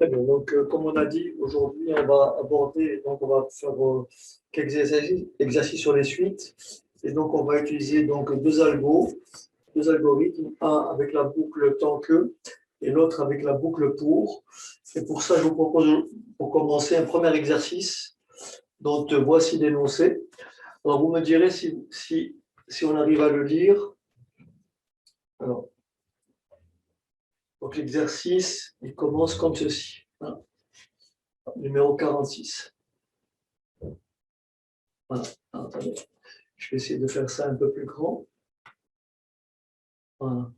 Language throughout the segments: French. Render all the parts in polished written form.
Très bien. Donc, comme on a dit, aujourd'hui, on va aborder, donc on va faire quelques exercices sur les suites. Et donc, on va utiliser donc deux algorithmes, un avec la boucle tant que et l'autre avec la boucle pour. Et pour ça, je vous propose, pour commencer, un premier exercice dont voici l'énoncé. Alors, vous me direz si on arrive à le lire. Alors, donc l'exercice, il commence comme ceci. Hein. Numéro 46. Voilà. Attendez. Je vais essayer de faire ça un peu plus grand. Voilà.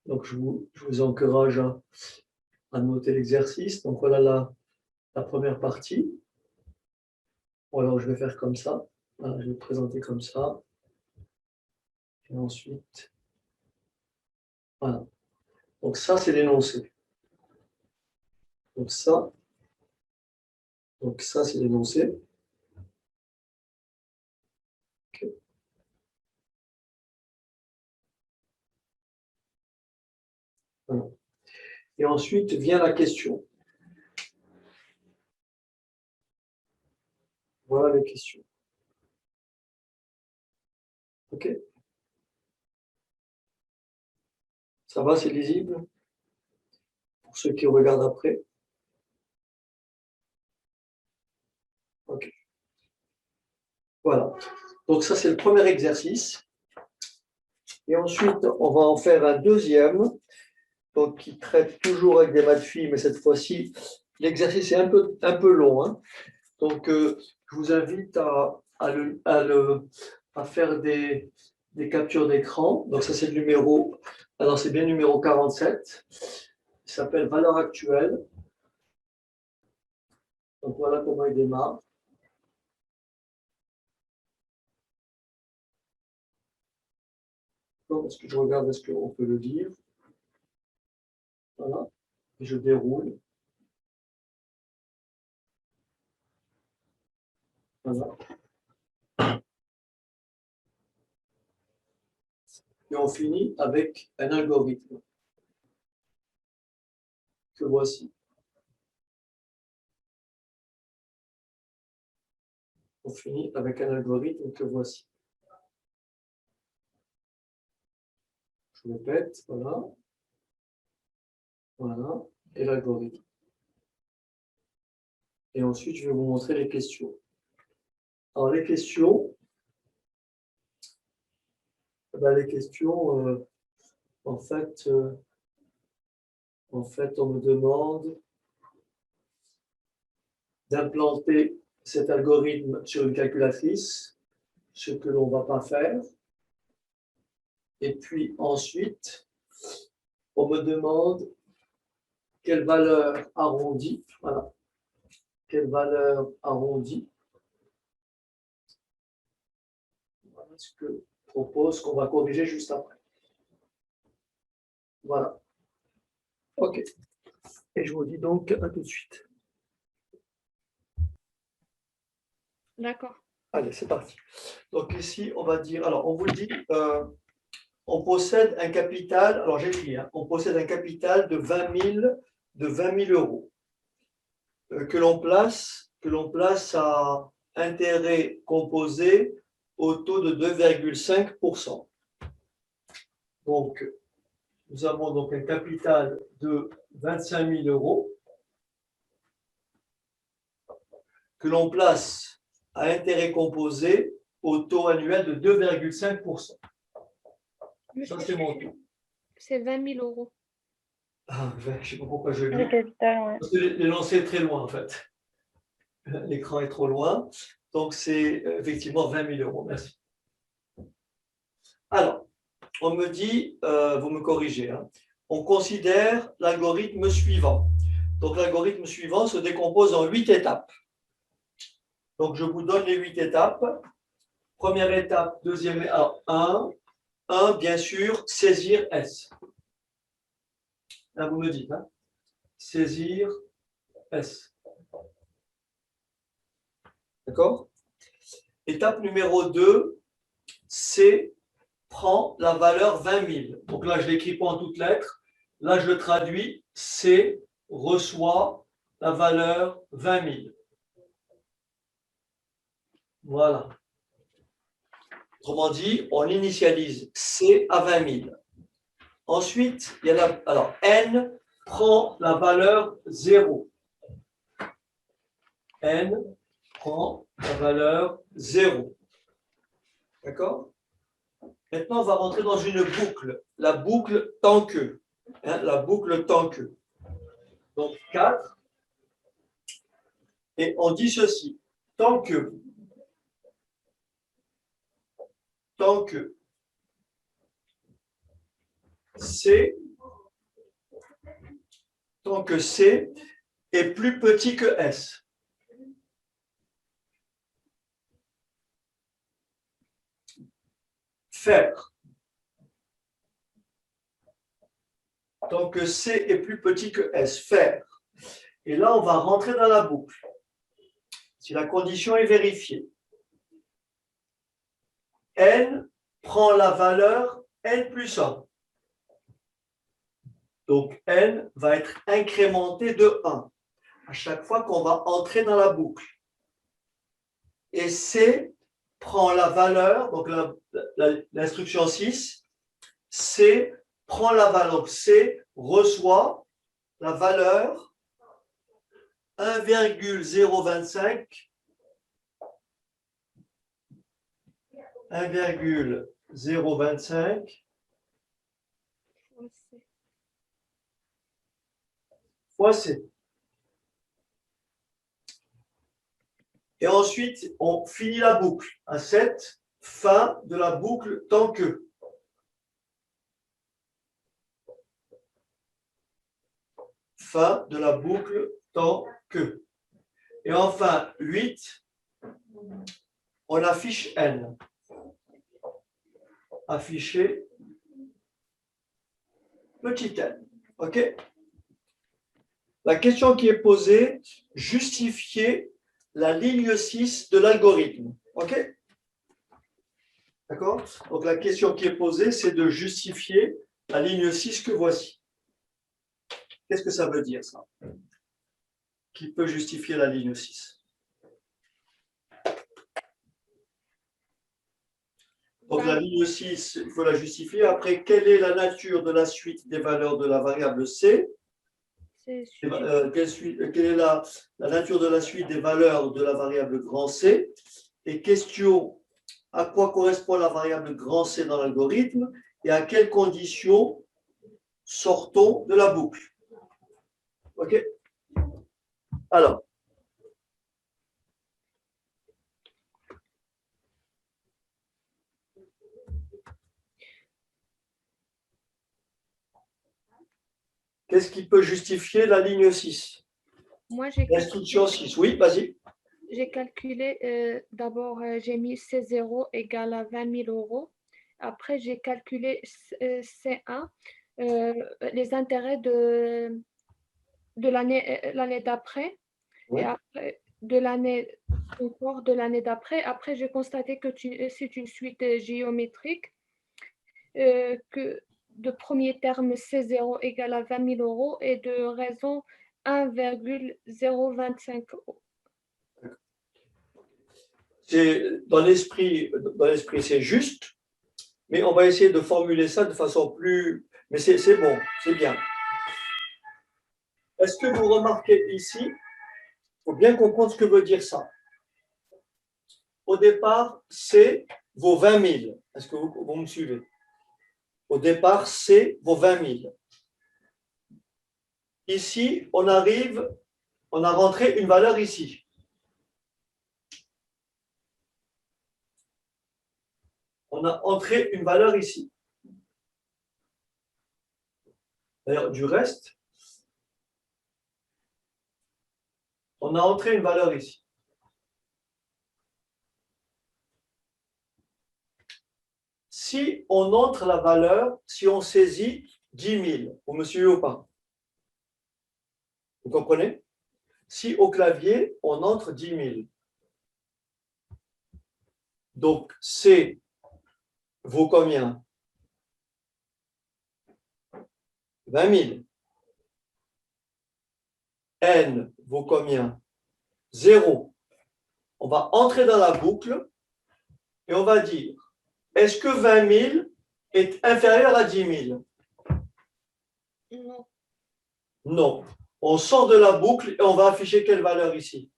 Donc, je vous encourage à noter l'exercice. Donc, voilà la première partie. Ou alors, je vais faire comme ça. Voilà, je vais présenter comme ça. Et ensuite, voilà. Donc, ça, c'est l'énoncé. Donc, ça c'est l'énoncé. Okay. Voilà. Et ensuite vient la question. Voilà les questions. OK? Ça va, c'est lisible? Pour ceux qui regardent après. OK. Voilà. Donc, ça, c'est le premier exercice. Et ensuite, on va en faire un deuxième, donc qui traite toujours avec des maths filles, mais cette fois-ci, l'exercice est un peu long. Hein. Donc, je vous invite à faire des captures d'écran. Donc, ça, c'est le numéro. Alors, c'est bien numéro 47. Il s'appelle Valeur actuelle. Donc, voilà comment il démarre. Est-ce que je regarde, est-ce qu'on peut le lire? Voilà. Et je déroule. Voilà. Et on finit avec un algorithme que voici. On finit avec un algorithme que voici. Je répète, voilà. Voilà. Et l'algorithme. Et ensuite, je vais vous montrer les questions. Alors, les questions, en fait, on me demande d'implanter cet algorithme sur une calculatrice, ce que l'on ne va pas faire. Et puis ensuite, on me demande quelle valeur arrondie, voilà, quelle valeur arrondie, voilà ce que je propose qu'on va corriger juste après. Voilà. OK. Et je vous dis donc à tout de suite. D'accord. Allez, c'est parti. Donc ici, on va dire, alors on vous le dit, on possède un capital, alors j'écris, hein, on possède un capital de 20 000 euros que l'on place à intérêt composé au taux de 2,5%. Donc, nous avons donc un capital de 25 000 euros que l'on place à intérêt composé au taux annuel de 2,5%. Ça, c'est mon taux. C'est 20 000 euros. Ah, je ne sais pas pourquoi je lis. Le capital, ouais. Parce que l'énoncé est très loin, en fait. L'écran est trop loin. Donc, c'est effectivement 20 000 euros. Merci. Alors, on me dit, vous me corrigez, hein, on considère l'algorithme suivant. Donc, l'algorithme suivant se décompose en 8 étapes. Donc, je vous donne les 8 étapes. Première étape, deuxième, alors 1, bien sûr, saisir S. Là, vous me dites, hein, saisir S. D'accord? Étape numéro 2, C prend la valeur 20 000. Donc là, je ne l'écris pas en toutes lettres. là je traduis, C reçoit la valeur 20 000. Voilà. Autrement dit, on initialise C à 20 000. Ensuite, il y a alors N prend la valeur 0. N prend la valeur 0. D'accord? Maintenant, on va rentrer dans une boucle. La boucle tant que. La boucle tant que. Donc 4. Et on dit ceci. Tant que C, tant que C est plus petit que S. Faire. Tant que C est plus petit que S. Faire. Et là, on va rentrer dans la boucle. Si la condition est vérifiée. N prend la valeur N plus 1. Donc, N va être incrémenté de 1 à chaque fois qu'on va entrer dans la boucle. Et C prend la valeur, donc l'instruction 6, C prend la valeur, C reçoit la valeur 1,025 fois C. Et ensuite, on finit la boucle à 7, fin de la boucle tant que. Fin de la boucle tant que. Et enfin, 8, on affiche N. Afficher petit n. OK? La question qui est posée, justifier la ligne 6 de l'algorithme. OK? D'accord? Donc la question qui est posée, c'est de justifier la ligne 6 que voici. Qu'est-ce que ça veut dire, ça? Qui peut justifier la ligne 6? Donc la ligne 6, il faut la justifier. Après, quelle est la nature de la suite des valeurs de la variable C? Quelle est la nature de la suite des valeurs de la variable grand C? Et question, à quoi correspond la variable grand C dans l'algorithme et à quelles conditions sortons de la boucle? OK? Alors, qu'est-ce qui peut justifier la ligne 6? Moi, j'ai L'instruction 6, oui, vas-y. J'ai calculé, d'abord, j'ai mis C0 égale à 20 000 euros. Après, j'ai calculé C1, les intérêts de l'année d'après. Oui. Et après, de l'année encore de l'année d'après. Après, j'ai constaté que c'est une suite géométrique, que de premier terme C0 égale à 20 000 euros et de raison 1,025 euros. Dans l'esprit, c'est juste, mais on va essayer de formuler ça de façon plus. Mais c'est bon, c'est bien. Est-ce que vous remarquez ici, il faut bien comprendre ce que veut dire ça. Au départ, C vaut 20 000. Est-ce que vous me suivez? Au départ, C vaut 20 000. Ici, on a rentré une valeur ici. On a entré une valeur ici. D'ailleurs, du reste, on a entré une valeur ici. Si on entre la valeur, si on saisit 10 000, vous me suivez ou pas? Vous comprenez? Si au clavier, on entre 10 000. Donc, C vaut combien? 20 000. N vaut combien? 0. On va entrer dans la boucle et on va dire, est-ce que 20 000 est inférieur à 10 000? Non. Non. On sort de la boucle et on va afficher quelle valeur ici?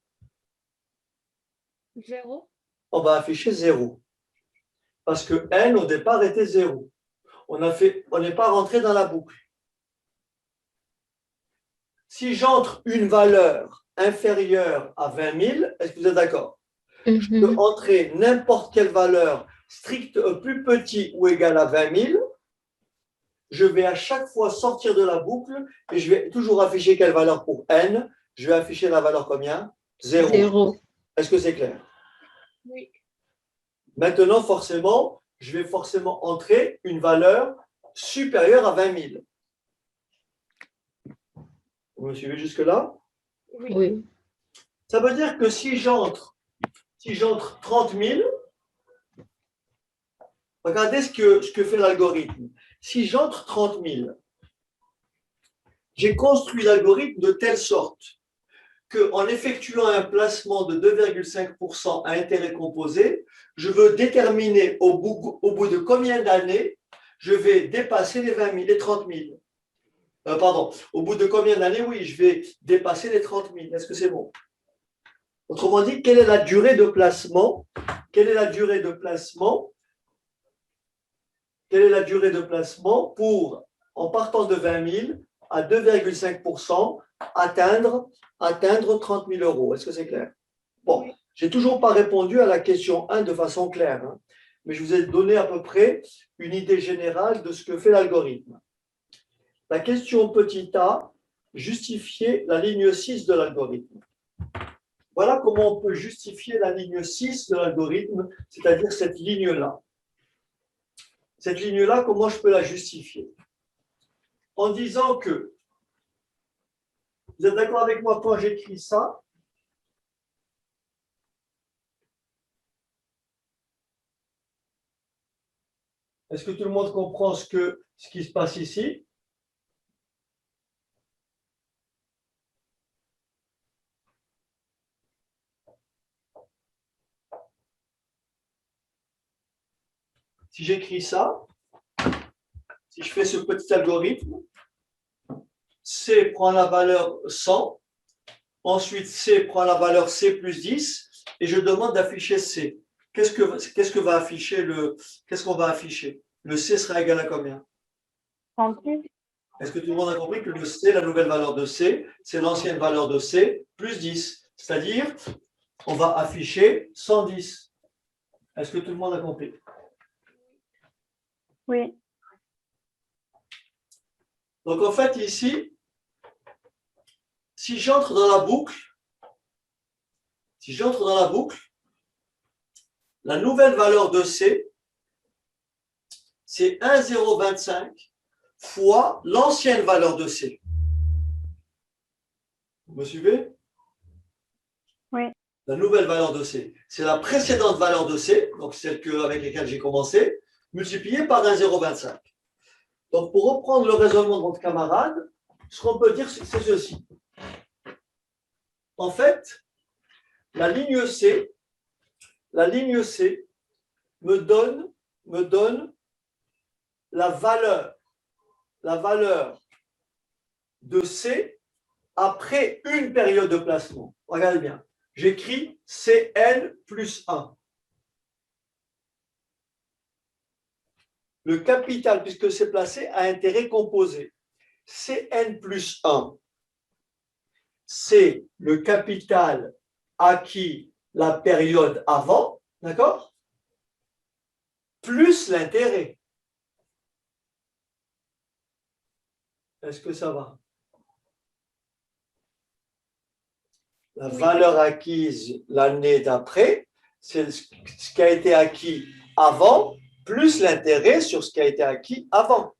0. On va afficher 0. Parce que N au départ était 0. On n'est pas rentré dans la boucle. Si j'entre une valeur inférieure à 20 000, est-ce que vous êtes d'accord? Je peux entrer n'importe quelle valeur stricte, plus petit ou égal à 20 000. Je vais à chaque fois sortir de la boucle et je vais toujours afficher quelle valeur pour N. Je vais afficher la valeur combien? 0. 0. Est-ce que c'est clair? Oui. Maintenant, forcément, je vais forcément entrer une valeur supérieure à 20 000. Vous me suivez jusque-là? Oui. Oui. Ça veut dire que si j'entre 30 000, regardez ce que fait l'algorithme. Si j'entre 30 000, j'ai construit l'algorithme de telle sorte qu'en effectuant un placement de 2,5% à intérêt composé, je veux déterminer au bout de combien d'années je vais dépasser les 20 000, les 30 000. Pardon, au bout de combien d'années, oui, je vais dépasser les 30 000. Est-ce que c'est bon? Autrement dit, quelle est la durée de placement? Quelle est la durée de placement? Quelle est la durée de placement pour, en partant de 20 000 à 2,5%, atteindre 30 000 euros? Est-ce que c'est clair? Bon, Oui. j'ai toujours pas répondu à la question 1 de façon claire, hein, mais je vous ai donné à peu près une idée générale de ce que fait l'algorithme. La question petit a, justifier la ligne 6 de l'algorithme. Voilà comment on peut justifier la ligne 6 de l'algorithme, c'est-à-dire cette ligne-là. Cette ligne-là, comment je peux la justifier? En disant que, vous êtes d'accord avec moi quand j'écris ça? Est-ce que tout le monde comprend ce qui se passe ici? Si j'écris ça, si je fais ce petit algorithme, C prend la valeur 100, ensuite C prend la valeur C plus 10, et je demande d'afficher C. Qu'est-ce qu'on va afficher? Le C sera égal à combien? 38. Est-ce que tout le monde a compris que le C, la nouvelle valeur de C, c'est l'ancienne valeur de C plus 10. C'est-à-dire, on va afficher 110. Est-ce que tout le monde a compris? Oui. Donc, en fait, ici, si j'entre dans la boucle, la nouvelle valeur de C, c'est 1,025 fois l'ancienne valeur de C. Vous me suivez? Oui. La nouvelle valeur de C, c'est la précédente valeur de C, donc celle avec laquelle j'ai commencé, multipliée par 1,025. Donc, pour reprendre le raisonnement de votre camarade, ce qu'on peut dire, c'est ceci. En fait, la ligne C me donne la valeur de C après une période de placement. Regardez bien. J'écris Cn plus 1. Le capital, puisque c'est placé à intérêt composé, Cn plus 1, c'est le capital acquis la période avant, d'accord? Plus l'intérêt. Est-ce que ça va? La valeur acquise l'année d'après, c'est ce qui a été acquis avant, plus l'intérêt sur ce qui a été acquis avant.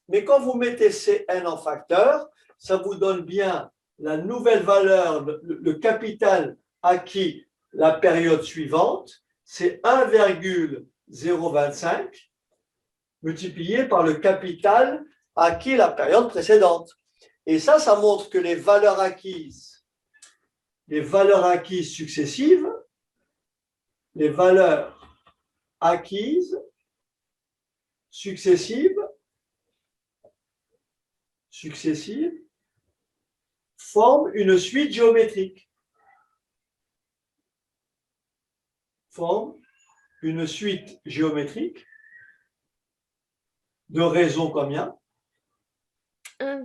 Mais quand vous mettez Cn en facteur, ça vous donne bien la nouvelle valeur, le capital acquis la période suivante, c'est 1,025 multiplié par le capital acquis la période précédente. Et ça montre que les valeurs acquises successives, les valeurs acquises successives forment une suite géométrique. Forment une suite géométrique de raisons combien? 1,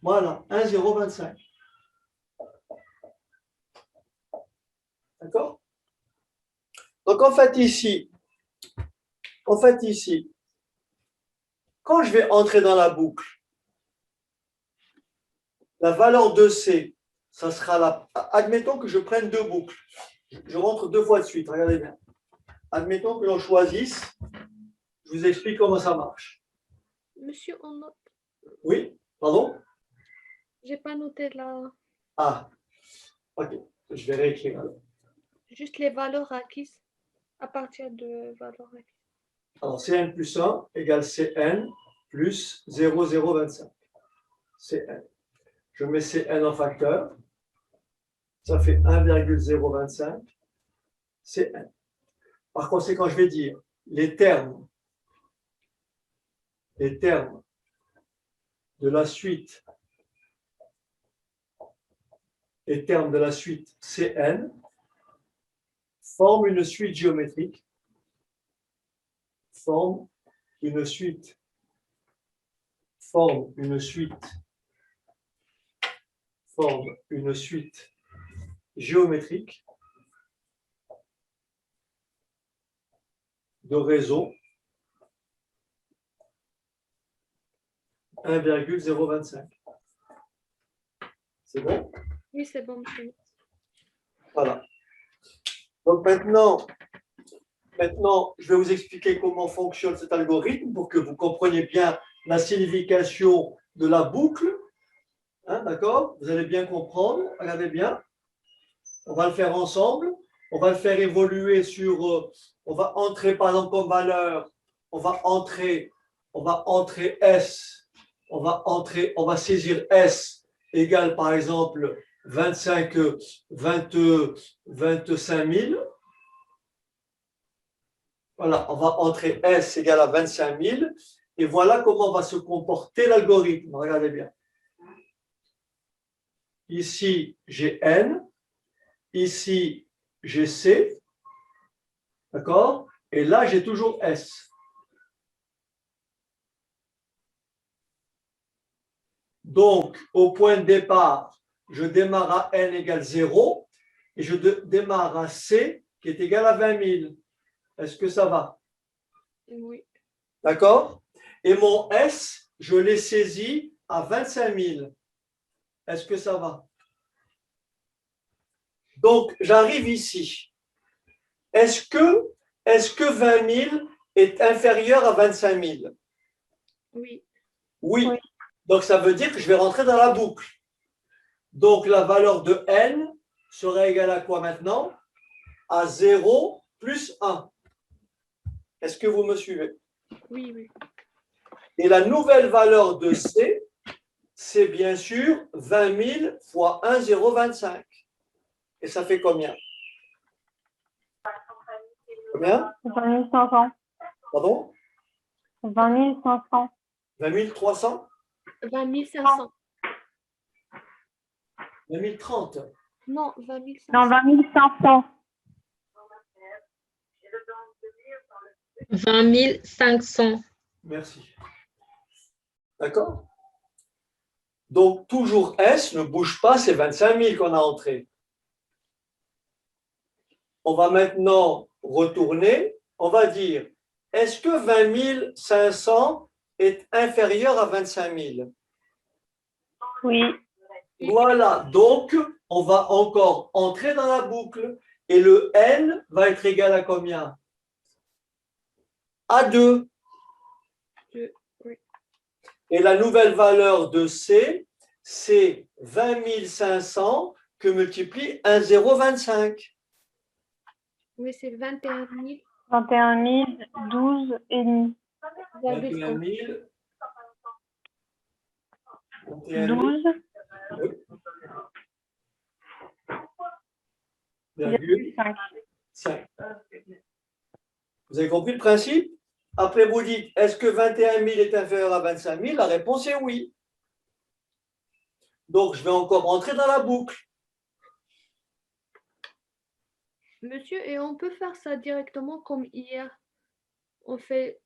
Voilà, 1, 0, 25. D'accord? Donc, en fait, ici, quand je vais entrer dans la boucle, la valeur de C, ça sera la. Admettons que je prenne deux boucles. Je rentre deux fois de suite, regardez bien. Admettons que l'on choisisse. Je vous explique comment ça marche. Monsieur, on note. Oui, pardon? J'ai pas noté là. Ah, ok. Je vais réécrire alors. Juste les valeurs acquises à partir de valeurs acquises. Alors, Cn plus 1 égale Cn plus 0,025. Cn. Je mets Cn en facteur. Ça fait 1,025 Cn. Par conséquent, je vais dire les termes de la suite, Cn forment une suite géométrique, forment une suite géométrique de réseau 1,025. C'est bon? Oui, c'est bon, monsieur. Voilà. Donc maintenant, je vais vous expliquer comment fonctionne cet algorithme pour que vous compreniez bien la signification de la boucle. Hein, d'accord? Vous allez bien comprendre. Regardez bien. On va le faire ensemble. On va le faire évoluer sur. On va entrer par exemple comme valeur. On va entrer S. On va saisir S égale par exemple 25 000. Voilà, on va entrer S égale à 25 000 et voilà comment va se comporter l'algorithme. Regardez bien. Ici, j'ai N, ici, j'ai C, d'accord? Et là, j'ai toujours S. Donc, au point de départ, je démarre à N égale 0 et je démarre à C qui est égal à 20 000. Est-ce que ça va? Oui. D'accord? Et mon S, je l'ai saisi à 25 000. Est-ce que ça va? Donc, j'arrive ici. Est-ce que 20 000 est inférieur à 25 000? Oui. Oui. Oui. Donc, ça veut dire que je vais rentrer dans la boucle. Donc, la valeur de n sera égale à quoi maintenant? À 0 plus 1. Est-ce que vous me suivez? Oui, oui. Et la nouvelle valeur de C, c'est bien sûr 20 000 fois 1,025. Et ça fait combien? Combien? 20 500. Pardon? 20 500. 20 300? 20 500. 20 30? Non, 20 500. Non, 20 500. 20 500. Merci. D'accord? Donc, toujours S ne bouge pas, c'est 25 000 qu'on a entré. On va maintenant retourner. On va dire, est-ce que 20 500 est inférieur à 25 000? Oui. Voilà. Donc, on va encore entrer dans la boucle. Et le N va être égal à combien? À 2. Oui. Et la nouvelle valeur de C, c'est 20 500 que multiplie 1,025. Oui, c'est 21 000. 21 000, 12 et demi. 21 000, 12, Oui. Virgule 5. 5. Vous avez compris le principe? Après, vous dites, est-ce que 21 000 est inférieur à 25 000? La réponse est oui. Donc, je vais encore rentrer dans la boucle. Monsieur, et on peut faire ça directement comme hier. On fait.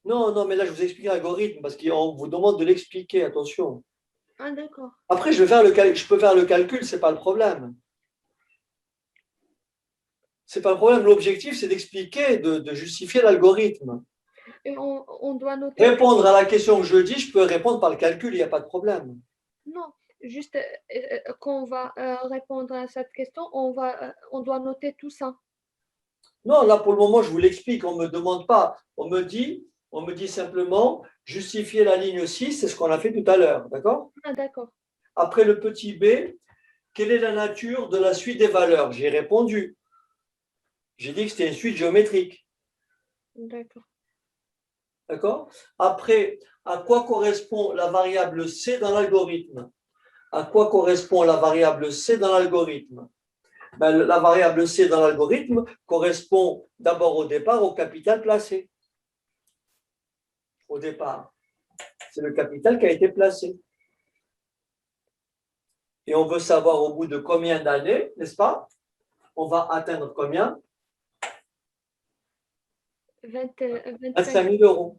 Non, non, mais là, je vous explique l'algorithme parce qu'on vous demande de l'expliquer, attention. Ah, d'accord. Après, je peux faire le calcul, ce n'est pas le problème. Ce n'est pas le problème. L'objectif, c'est d'expliquer, de justifier l'algorithme. Et on doit noter. Répondre à la question que je dis, je peux répondre par le calcul, il n'y a pas de problème. Non, juste quand on va répondre à cette question, on doit noter tout ça. Non, là, pour le moment, je vous l'explique. On ne me demande pas. On me dit simplement justifier la ligne 6, c'est ce qu'on a fait tout à l'heure. D'accord? Ah, d'accord. Après le petit b, quelle est la nature de la suite des valeurs? J'ai répondu. J'ai dit que c'était une suite géométrique. D'accord. D'accord? Après, à quoi correspond la variable c dans l'algorithme? À quoi correspond la variable c dans l'algorithme? Ben, la variable c dans l'algorithme correspond d'abord au départ au capital placé. Au départ, c'est le capital qui a été placé. Et on veut savoir au bout de combien d'années, n'est-ce pas? On va atteindre combien? 25 000 euros.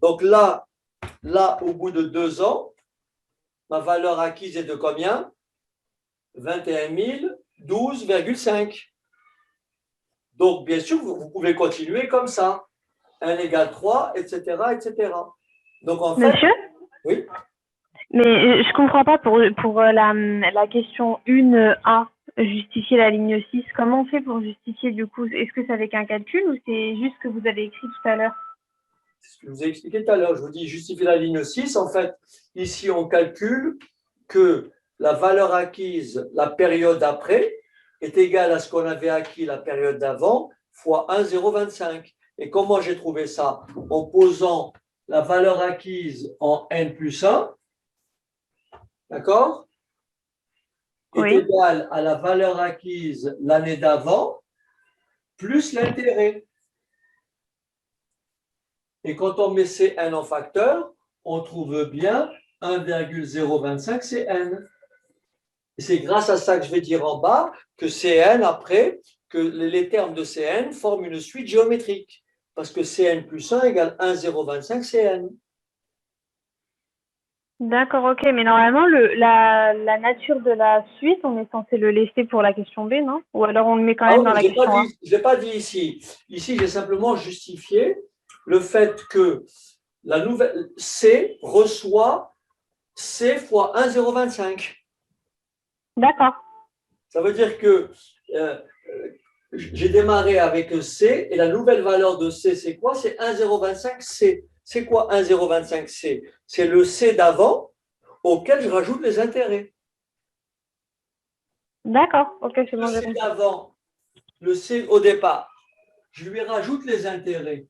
Donc là, au bout de 2 ans, ma valeur acquise est de combien? 21 012,5. Donc, bien sûr, vous pouvez continuer comme ça. 1 égale 3, etc., etc. Donc, en fait… Monsieur? Oui. Mais je comprends pas pour la question 1A, justifier la ligne 6. Comment on fait pour justifier du coup? Est-ce que c'est avec un calcul ou c'est juste ce que vous avez écrit tout à l'heure? C'est ce que je vous ai expliqué tout à l'heure. Je vous dis justifier la ligne 6. En fait, ici, on calcule que la valeur acquise la période après est égale à ce qu'on avait acquis la période d'avant fois 1,025. Et comment j'ai trouvé ça? En posant la valeur acquise en n plus 1, d'accord, est Oui. égale à la valeur acquise l'année d'avant plus l'intérêt. Et quand on met Cn en facteur, on trouve bien 1,025 Cn. Et c'est grâce à ça que je vais dire en bas que Cn, après, que les termes de Cn forment une suite géométrique. Parce que Cn plus 1 égale 1,025 Cn. D'accord, ok. Mais normalement, la nature de la suite, on est censé le laisser pour la question B, non? Ou alors on le met quand même dans la question A? Je ne l'ai pas dit ici. Ici, j'ai simplement justifié le fait que la nouvelle C reçoit C fois 1,025. D'accord. Ça veut dire que j'ai démarré avec C et la nouvelle valeur de C, c'est quoi? C'est 1,025C. C'est quoi 1,025C? C'est le C d'avant auquel je rajoute les intérêts. D'accord, ok, c'est Le bon, j'ai C compris. d'avant, le C au départ, je lui rajoute les intérêts.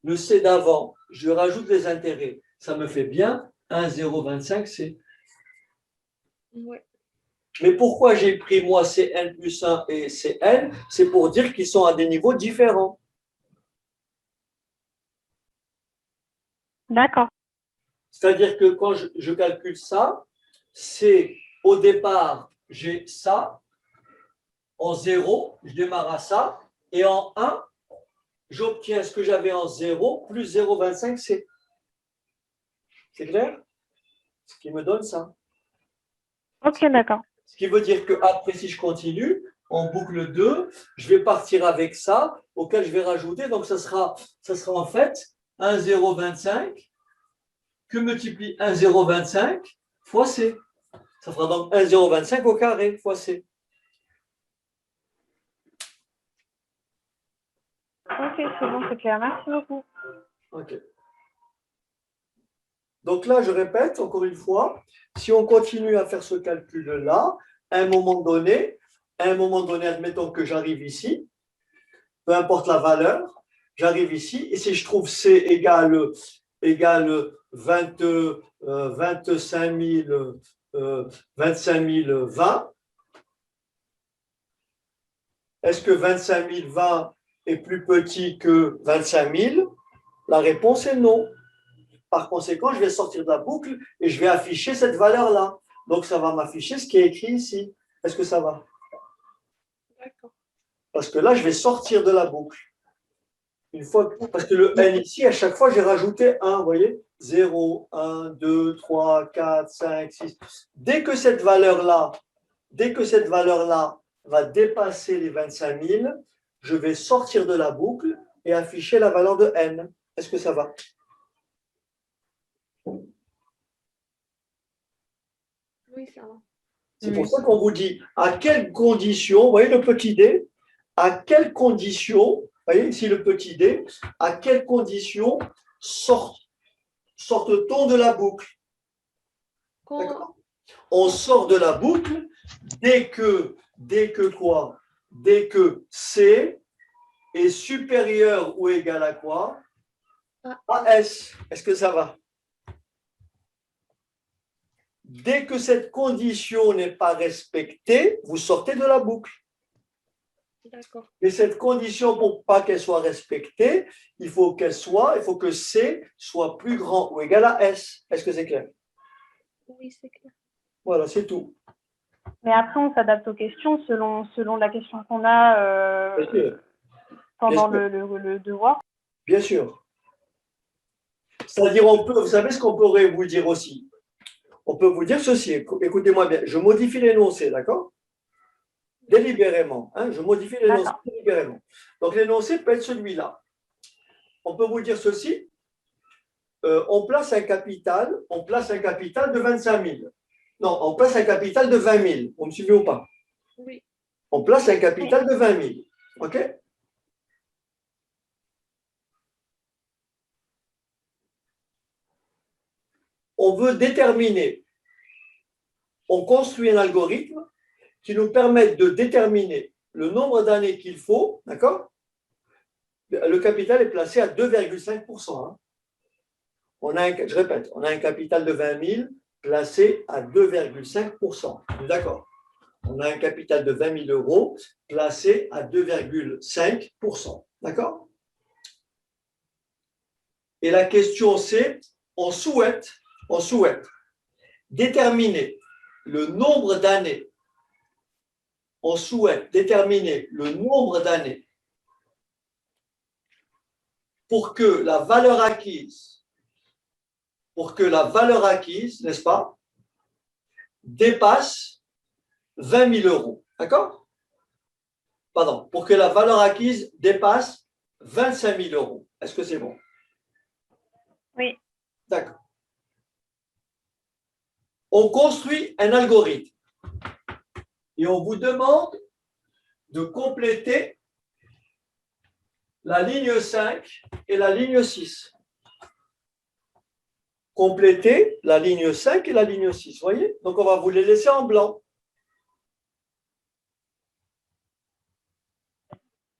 Le C d'avant, je lui rajoute les intérêts. Ça me fait bien 1,025C. Ouais. Mais pourquoi j'ai pris moi Cn plus 1 et Cn? C'est pour dire qu'ils sont à des niveaux différents. D'accord. C'est-à-dire que quand je calcule ça, c'est au départ, j'ai ça, en 0, je démarre à ça, et en 1, j'obtiens ce que j'avais en 0 plus 0,25C. C'est clair? Ce qui me donne ça. Ok, d'accord. Ce qui veut dire que après, si je continue, en boucle 2, je vais partir avec ça, auquel je vais rajouter, donc ça sera en fait 1,025 que multiplie 1,025 fois C. Ça fera donc 1,025 au carré fois C. Ok, c'est bon, c'est clair. Merci beaucoup. Ok. Donc là, je répète encore une fois, si on continue à faire ce calcul-là, à un moment donné, admettons que j'arrive ici, peu importe la valeur, j'arrive ici, et si je trouve C égale 20, 25 000, 20, est-ce que 25 020 est plus petit que 25 000? La réponse est non. Par conséquent, je vais sortir de la boucle et je vais afficher cette valeur-là. Donc, ça va m'afficher ce qui est écrit ici. Est-ce que ça va? D'accord. Parce que là, je vais sortir de la boucle. Parce que le n ici, à chaque fois, j'ai rajouté 1, vous voyez? 0, 1, 2, 3, 4, 5, 6. Dès que cette valeur-là va dépasser les 25 000, je vais sortir de la boucle et afficher la valeur de n. Est-ce que ça va? Oui, ça va. C'est pour ça qu'on vous dit à quelles conditions, vous voyez le petit d, à quelles conditions, vous voyez ici le petit d, à quelles conditions sorte-t-on de la boucle? D'accord? On sort de la boucle dès que quoi? Dès que C est supérieur ou égal à quoi? À S. Est-ce que ça va? Dès que cette condition n'est pas respectée, vous sortez de la boucle. D'accord. Mais cette condition, pour pas qu'elle soit respectée, il faut que C soit plus grand ou égal à S. Est-ce que c'est clair? Oui, c'est clair. Voilà, c'est tout. Mais après, on s'adapte aux questions selon la question qu'on a pendant le devoir. Bien sûr. C'est-à-dire, vous savez ce qu'on pourrait vous dire aussi? On peut vous dire ceci, écoutez-moi bien, je modifie l'énoncé, d'accord? Délibérément, hein, je modifie l'énoncé délibérément. Donc l'énoncé peut être celui-là. On peut vous dire ceci, on place un capital de 25 000. Non, on place un capital de 20 000. Vous me suivez ou pas? Oui. On place un capital de 20 000. OK? On veut déterminer, on construit un algorithme qui nous permette de déterminer le nombre d'années qu'il faut, d'accord? Le capital est placé à 2,5%. Hein. Je répète, on a un capital de 20 000 placé à 2,5%. D'accord? On a un capital de 20 000 euros placé à 2,5%. D'accord? Et la question c'est, on souhaite déterminer le nombre d'années. On souhaite déterminer le nombre d'années pour que la valeur acquise, n'est-ce pas, dépasse 20 000 euros. D'accord? Pardon, pour que la valeur acquise dépasse 25 000 euros. Est-ce que c'est bon? Oui. D'accord. On construit un algorithme et on vous demande de compléter la ligne 5 et la ligne 6. Compléter la ligne 5 et la ligne 6, voyez? Donc, on va vous les laisser en blanc.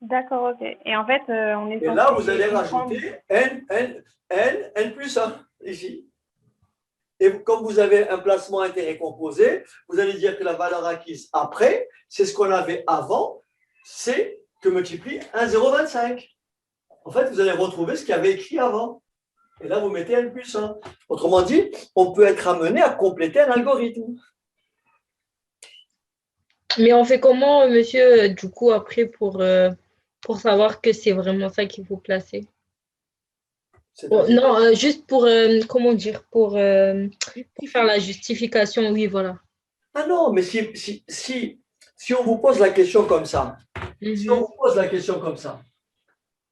D'accord, ok. Et en fait, on est Et là, vous allez rajouter n plus 1, ici. Et comme vous avez un placement intérêt composé, vous allez dire que la valeur acquise après, c'est ce qu'on avait avant, c'est que multiplie 1,025. En fait, vous allez retrouver ce qu'il y avait écrit avant. Et là, vous mettez n plus 1. Autrement dit, on peut être amené à compléter un algorithme. Mais on fait comment, monsieur, du coup, après, pour savoir que c'est vraiment ça qu'il faut placer? Bon, non, juste pour, comment dire, pour faire la justification, oui, voilà. Ah non, mais si on vous pose la question comme ça,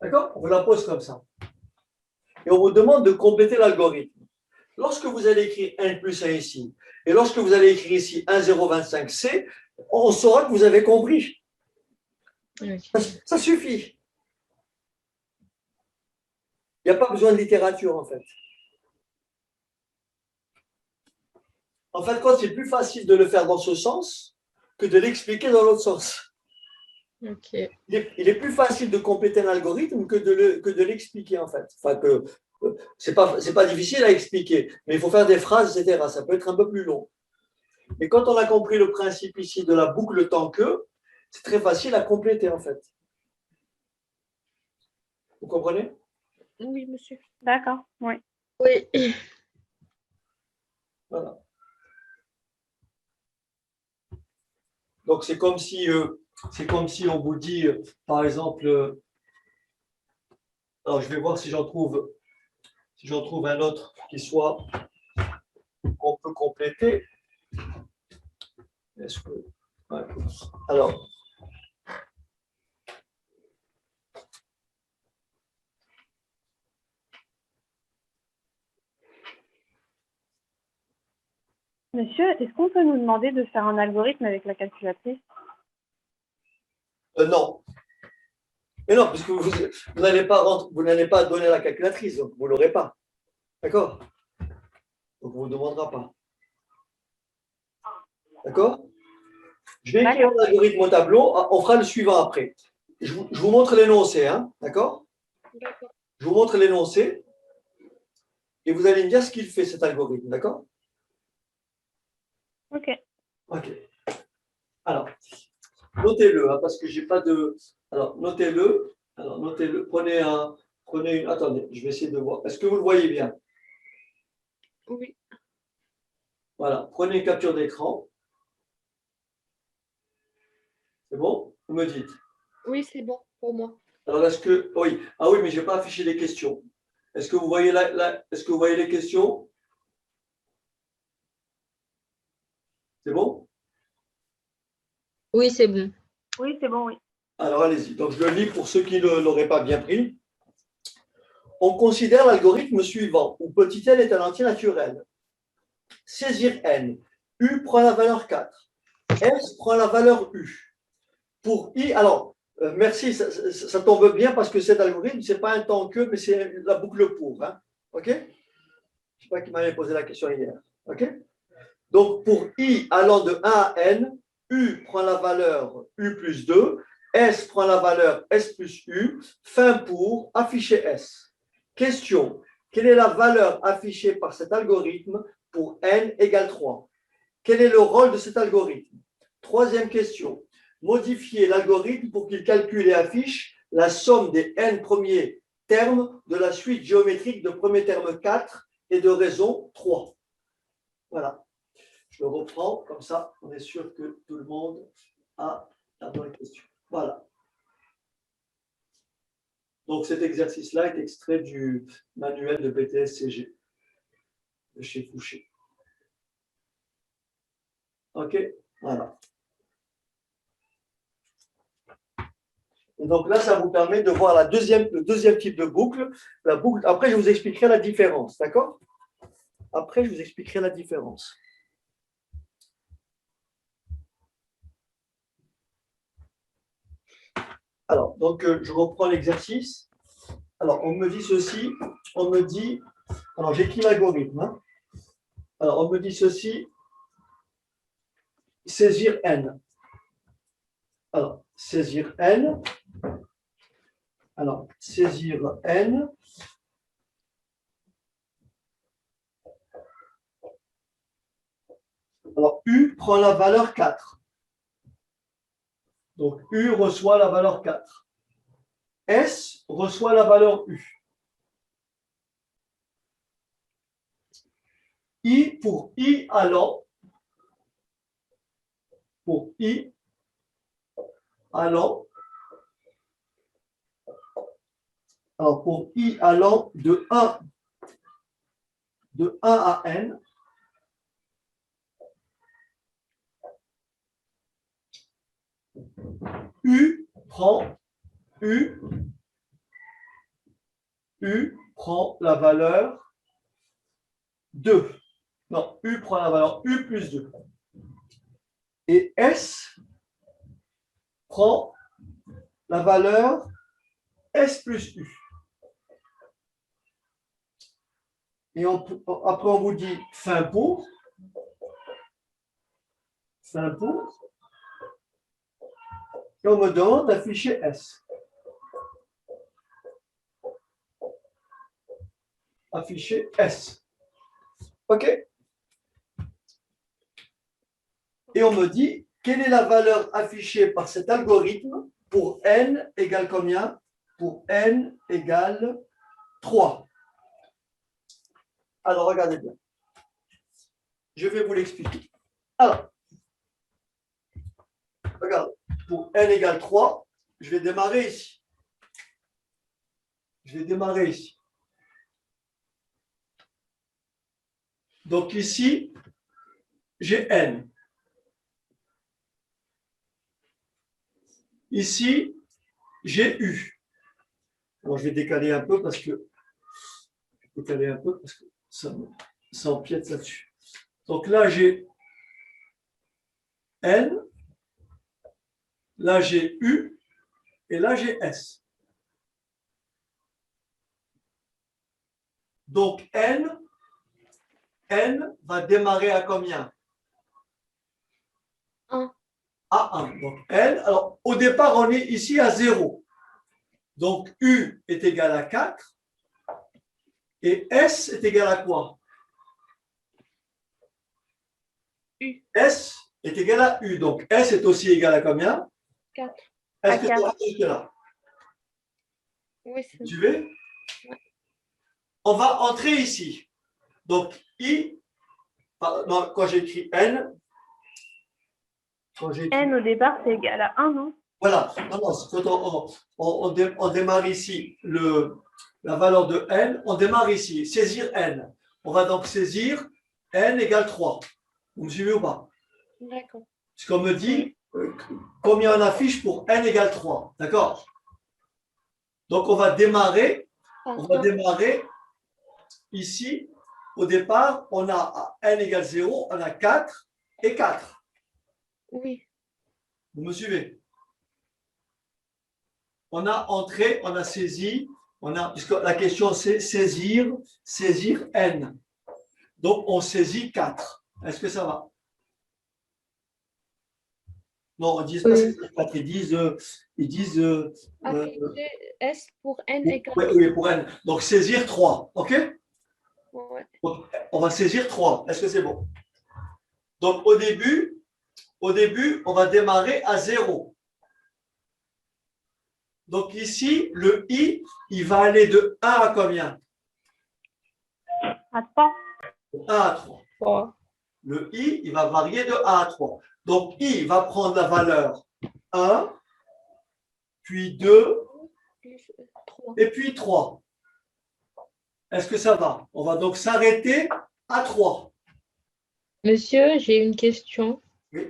d'accord? On vous la pose comme ça. Et on vous demande de compléter l'algorithme. Lorsque vous allez écrire n plus 1 ici, et lorsque vous allez écrire ici 1,025c, on saura que vous avez compris. Okay. Ça suffit. Il n'y a pas besoin de littérature, en fait. En fait, c'est plus facile de le faire dans ce sens que de l'expliquer dans l'autre sens. Ok. Il est plus facile de compléter un algorithme que de l'expliquer, en fait. Enfin, c'est pas difficile à expliquer, mais il faut faire des phrases, etc. Ça peut être un peu plus long. Mais quand on a compris le principe ici de la boucle tant que, c'est très facile à compléter, en fait. Vous comprenez? Oui, monsieur. D'accord, oui. Oui. Voilà. Donc, c'est comme si on vous dit, par exemple, alors je vais voir si j'en trouve un autre qu'on peut compléter. Est-ce que, ouais. Alors, Monsieur, est-ce qu'on peut nous demander de faire un algorithme avec la calculatrice? non. Mais non, parce que vous n'allez pas donner la calculatrice, donc vous ne l'aurez pas. D'accord? Donc, on ne vous demandera pas. D'accord? Je vais écrire un algorithme au tableau. On fera le suivant après. Je vous montre l'énoncé, hein? D'accord? D'accord. Je vous montre l'énoncé et vous allez me dire ce qu'il fait, cet algorithme. D'accord? Ok. Ok. Alors, notez-le, hein, parce que j'ai pas de. Alors, notez-le. Alors, notez-le. Prenez une. Attendez, je vais essayer de voir. Est-ce que vous le voyez bien? Oui. Voilà. Prenez une capture d'écran. C'est bon? Vous me dites. Oui, c'est bon pour moi. Alors, est-ce que. Oui. Ah oui, mais je n'ai pas affiché les questions. Est-ce que vous voyez est-ce que vous voyez les questions? C'est bon? Oui, c'est bon. Oui, c'est bon, oui. Alors, allez-y. Donc, je le lis pour ceux qui ne l'auraient pas bien pris. On considère l'algorithme suivant, où petit n est un entier naturel. Saisir n. U prend la valeur 4. S prend la valeur U. Pour I, alors, merci, ça tombe bien parce que cet algorithme, ce n'est pas un tant que, mais c'est la boucle pour. Hein. OK? Je ne sais pas qui m'avait posé la question hier. OK? Donc, pour I allant de 1 à N, U prend la valeur U plus 2, S prend la valeur S plus U, fin pour afficher S. Question. Quelle est la valeur affichée par cet algorithme pour N égale 3? Quel est le rôle de cet algorithme? Troisième question. Modifier l'algorithme pour qu'il calcule et affiche la somme des n premiers termes de la suite géométrique de premier terme 4 et de raison 3. Voilà. Je le reprends, comme ça, on est sûr que tout le monde a la bonne question. Voilà. Donc cet exercice-là est extrait du manuel de BTS-CG de chez Fouché. OK? Voilà. Et donc là, ça vous permet de voir le deuxième type de boucle. La boucle. Après, je vous expliquerai la différence. D'accord? Après, je vous expliquerai la différence. Alors, donc, je reprends l'exercice. Alors, on me dit ceci. On me dit. Alors, j'écris l'algorithme. Hein. Alors, on me dit ceci. Saisir n. Alors, saisir n. Alors, saisir n. Alors, U prend la valeur 4. Donc, U reçoit la valeur 4. S reçoit la valeur U. I pour I allant. Pour I allant. Alors, pour I allant de 1 à N, U prend la valeur 2. Non, U prend la valeur U plus 2. Et S prend la valeur S plus U. Et après, on vous dit fin pour. Fin pour. Et on me demande d'afficher S. Afficher S. OK? Et on me dit, quelle est la valeur affichée par cet algorithme pour n égale combien? Pour n égale 3. Alors, regardez bien. Je vais vous l'expliquer. Alors, regarde, pour n égale 3, je vais démarrer ici. Je vais démarrer ici. Donc ici, j'ai n. Ici, j'ai u. Alors, je vais décaler un peu parce que ça empiète là-dessus. Donc là, j'ai n, là, j'ai u, et là, j'ai s. Donc, n va démarrer à combien? 1. À 1. Donc, n, alors, au départ, on est ici à 0. Donc, u est égal à 4. Et S est égal à quoi? U. S est égal à U. Donc, S est aussi égal à combien? 4. Est-ce que 4. ça va jusque-là? Oui, c'est Tu veux? On va entrer ici. Donc, quand j'écris N, N au départ, c'est égal à 1, non? voilà. Non, quand on démarre ici la valeur de N, on démarre ici, saisir N. On va donc saisir N égale 3. Vous me suivez ou pas? D'accord. Ce qu'on me dit, combien on affiche pour N égale 3. D'accord? Donc, on va démarrer ici. Au départ, on a N égale 0, on a 4 et 4. Oui. Vous me suivez? On a entré, on a saisi, puisque la question c'est saisir N. Donc, on saisit 4. Est-ce que ça va? Non, ils disent pas saisir 4, ils disent Afficher S pour N égale oui, pour N. Donc, saisir 3. OK? Ouais. Donc, on va saisir 3. Est-ce que c'est bon? Donc, au début, on va démarrer à 0. Donc, ici, le I, il va aller de 1 à combien? À 3. De 1 à 3. 3. Le I, il va varier de 1 à 3. Donc, I va prendre la valeur 1, puis 2, Plus 3. et puis 3. Est-ce que ça va? On va donc s'arrêter à 3. Monsieur, j'ai une question. Oui.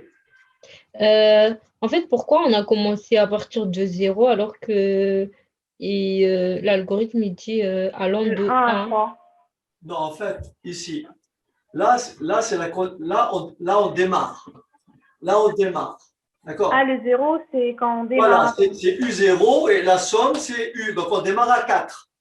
En fait, pourquoi on a commencé à partir de 0 alors que l'algorithme il dit allant de 1 à 1? 3. Non, en fait, ici, là, on démarre. Là, on démarre. D'accord? Ah, le 0, c'est quand on Voilà, démarre. c'est U0 et la somme, c'est U. Donc, on démarre à 4.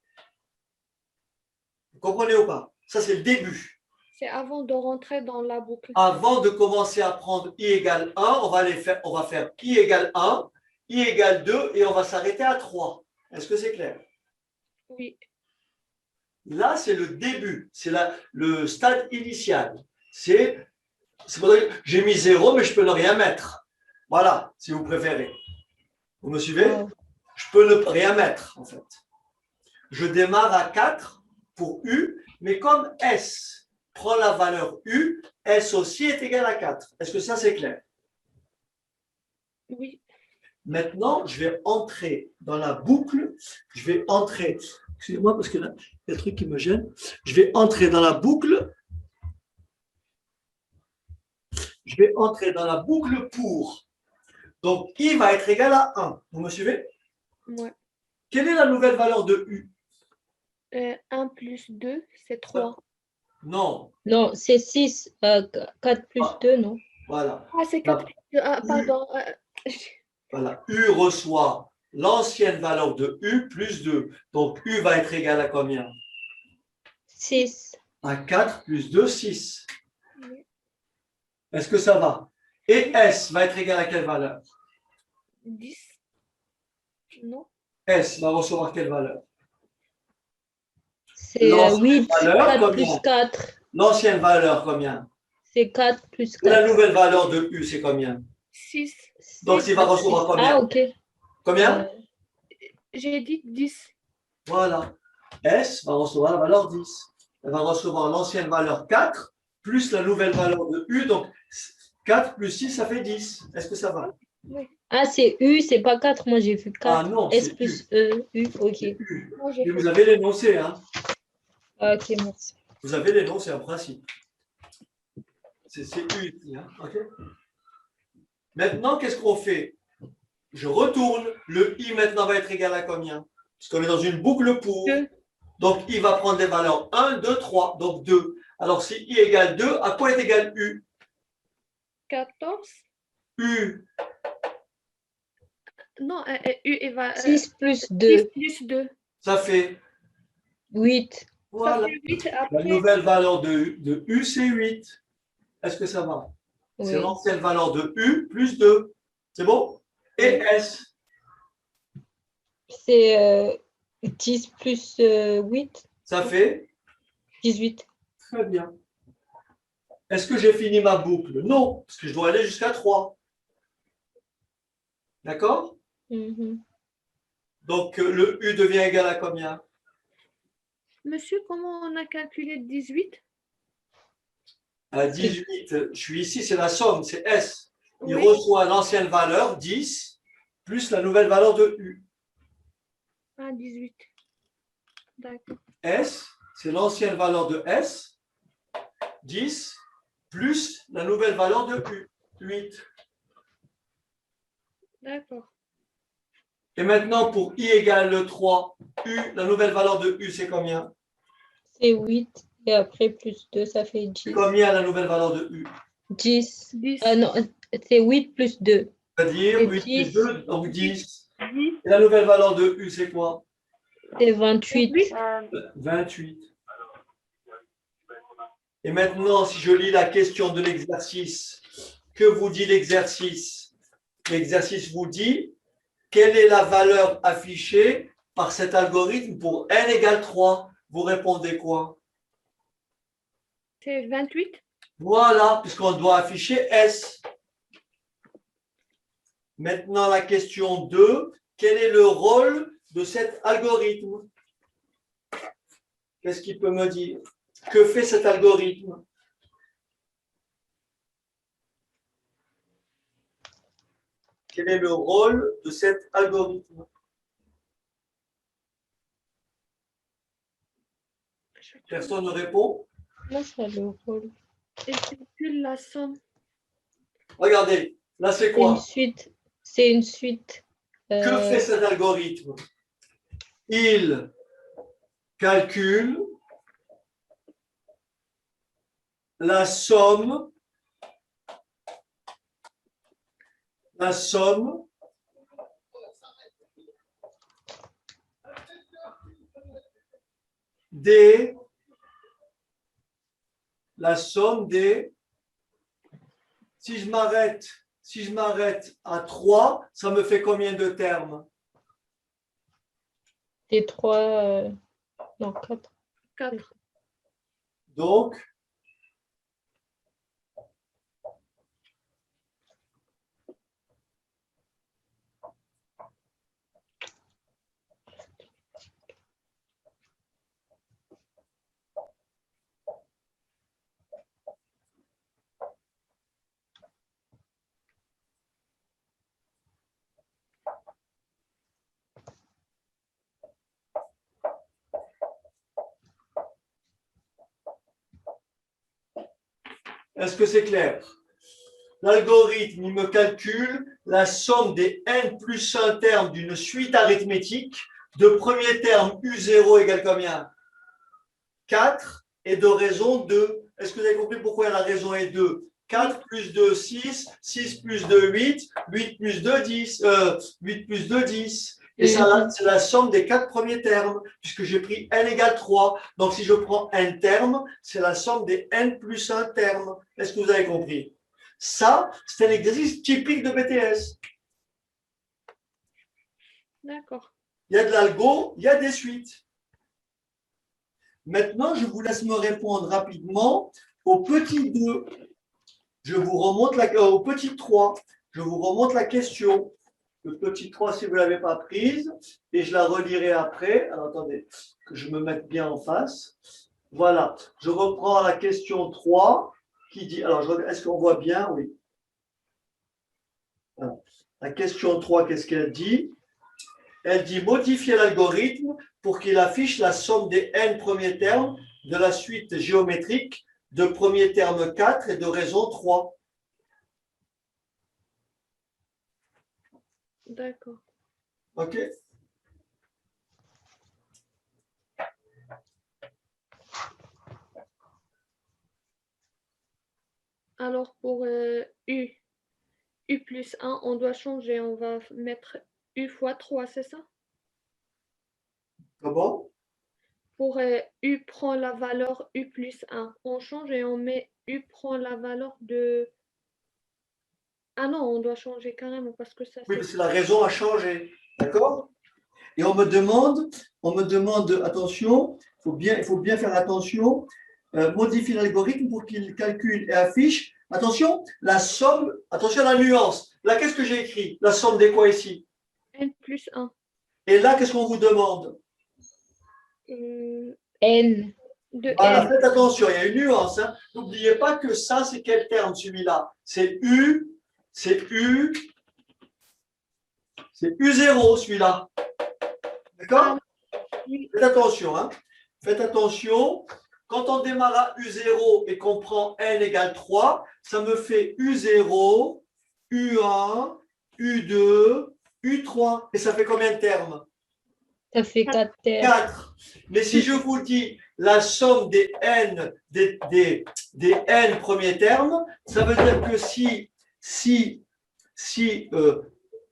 Vous comprenez ou pas? Ça, c'est le début. C'est avant de rentrer dans la boucle. Avant de commencer à prendre I égale 1, on va faire I égale 1, I égale 2 et on va s'arrêter à 3. Est-ce que c'est clair? Oui. Là, c'est le début. C'est le stade initial. C'est pour ça que j'ai mis 0, mais je peux ne rien mettre. Voilà, si vous préférez. Vous me suivez? Oh. Je peux ne rien mettre, en fait. Je démarre à 4 pour U, mais comme S prend la valeur U, S aussi est égal à 4. Est-ce que ça, c'est clair? Oui. Maintenant, je vais entrer dans la boucle. Je vais entrer. Excusez-moi, parce que là, il y a un truc qui me gêne. Je vais entrer dans la boucle. Je vais entrer dans la boucle pour. Donc, I va être égal à 1. Vous me suivez? Ouais. Quelle est la nouvelle valeur de U? 1 plus 2, c'est 3. Non. Non, c'est 6. 4 plus 2, non? Voilà. Ah, c'est 4 plus 2. Ah, pardon. Voilà. U reçoit l'ancienne valeur de U plus 2. Donc, U va être égal à combien? 6. À 4 plus 2, 6. Oui. Est-ce que ça va? Et S va être égal à quelle valeur? 10. Non. S va recevoir quelle valeur? C'est L'ancienne 8, valeur, 4 combien? plus 4. L'ancienne valeur, combien? C'est 4 plus Et la 4. nouvelle valeur de U, c'est combien? 6. Donc, il va recevoir combien? Ah, ok. Combien? J'ai dit 10. Voilà. S va recevoir la valeur 10. Elle va recevoir l'ancienne valeur 4 plus la nouvelle valeur de U. Donc, 4 plus 6, ça fait 10. Est-ce que ça va? Oui. Ah, c'est U, c'est pas 4. Moi, j'ai vu 4. Ah non, S c'est plus E, U. Ok. C'est U. Moi, j'ai Et vous fait avez l'énoncé, hein? Ok, merci. Vous avez l'énoncé en principe. C'est U ici, hein? OK? Maintenant, qu'est-ce qu'on fait? Je retourne. Le I maintenant va être égal à combien? Parce qu'on est dans une boucle pour. 2. Donc, I va prendre les valeurs 1, 2, 3. Donc, 2. Alors, si I égale 2, à quoi est égal U? 14. U. Non, U va 6 plus 6 2. plus 2. Ça fait. 8. Ça Voilà. fait 8 La après. nouvelle valeur de U, c'est 8. Est-ce que ça va? C'est Oui. l'ancienne valeur de U plus 2. C'est bon? Et Oui. S? C'est 10 plus 8. Ça fait? 18. Très bien. Est-ce que j'ai fini ma boucle? Non, parce que je dois aller jusqu'à 3. D'accord? Mhm. Donc, le U devient égal à combien? Monsieur, comment on a calculé 18? À 18. Je suis ici, c'est la somme, c'est S. Il Oui. reçoit l'ancienne valeur, 10, plus la nouvelle valeur de U. Ah, 18. D'accord. S, c'est l'ancienne valeur de S, 10, plus la nouvelle valeur de U, 8. D'accord. Et maintenant, pour I égale 3, U, la nouvelle valeur de U, c'est combien? C'est 8. Et après, plus 2, ça fait C'est 10. combien la nouvelle valeur de U? 10. 10. Non, c'est 8 plus 2. C'est-à-dire C'est 8 plus 10. 2, donc 10. 10. Et la nouvelle valeur de U, c'est quoi? C'est 28. 28. Et maintenant, si je lis la question de l'exercice, que vous dit l'exercice? L'exercice vous dit quelle est la valeur affichée par cet algorithme pour n égale 3? Vous répondez quoi? C'est 28. Voilà, puisqu'on doit afficher S. Maintenant, la question 2, quel est le rôle de cet algorithme? Qu'est-ce qu'il peut me dire? Que fait cet algorithme? Quel est le rôle de cet algorithme? Personne ne répond? Comment ça le rôle? Et calcule la somme. Regardez, là c'est C'est une quoi? suite. C'est une suite. Que fait cet algorithme? Il calcule la somme des si je m'arrête à 3, ça me fait combien de termes? Des 3. Non, 4. 4. Donc, est-ce que c'est clair? L'algorithme, il me calcule la somme des n plus 1 termes d'une suite arithmétique. De premier terme, U0 égale combien? 4 et de raison 2. Est-ce que vous avez compris pourquoi la raison est 2? 4 plus 2, 6, 6 plus 2, 8, 8 plus 2, 10, 8 plus 2, 10. Et ça, c'est la somme des 4 premiers termes, puisque j'ai pris n égale 3. Donc, si je prends n termes, c'est la somme des n plus 1 termes. Est-ce que vous avez compris? Ça, c'est un exercice typique de BTS. D'accord. Il y a de l'algo, il y a des suites. Maintenant, je vous laisse me répondre rapidement au petit 2. Je vous remonte au petit 3. Je vous remonte la question. Le petit 3, si vous ne l'avez pas prise, et je la relirai après. Alors, attendez, que je me mette bien en face. Voilà, je reprends la question 3 qui dit, alors, est-ce qu'on voit bien? Oui. Voilà. La question 3, qu'est-ce qu'elle dit? Elle dit modifier l'algorithme pour qu'il affiche la somme des n premiers termes de la suite géométrique de premier terme 4 et de raison 3. D'accord. OK. Alors, pour U plus 1, on doit changer. On va mettre U fois 3, c'est ça? Comment? Pour U prend la valeur U plus 1. On change et on met U prend la valeur de... Ah non, on doit changer carrément parce que ça Oui, c'est... parce que la raison a changé. D'accord? Et on me demande, attention, il faut bien faire attention, modifier l'algorithme pour qu'il calcule et affiche, attention, la somme, attention à la nuance. Là, qu'est-ce que j'ai écrit? La somme des quoi ici? N plus 1. Et là, qu'est-ce qu'on vous demande? N. De Voilà, N. faites attention, il y a une nuance. Hein. N'oubliez pas que ça, c'est quel terme celui-là? C'est U, c'est U, c'est U0 celui-là. D'accord? Oui. Faites attention, hein. Faites attention. Quand on démarre à U0 et qu'on prend n égale 3, ça me fait U0, U1, U2, U3. Et ça fait combien de termes? Ça fait 4 termes. 4. Mais si je vous dis la somme des n, des n premiers termes, ça veut dire que si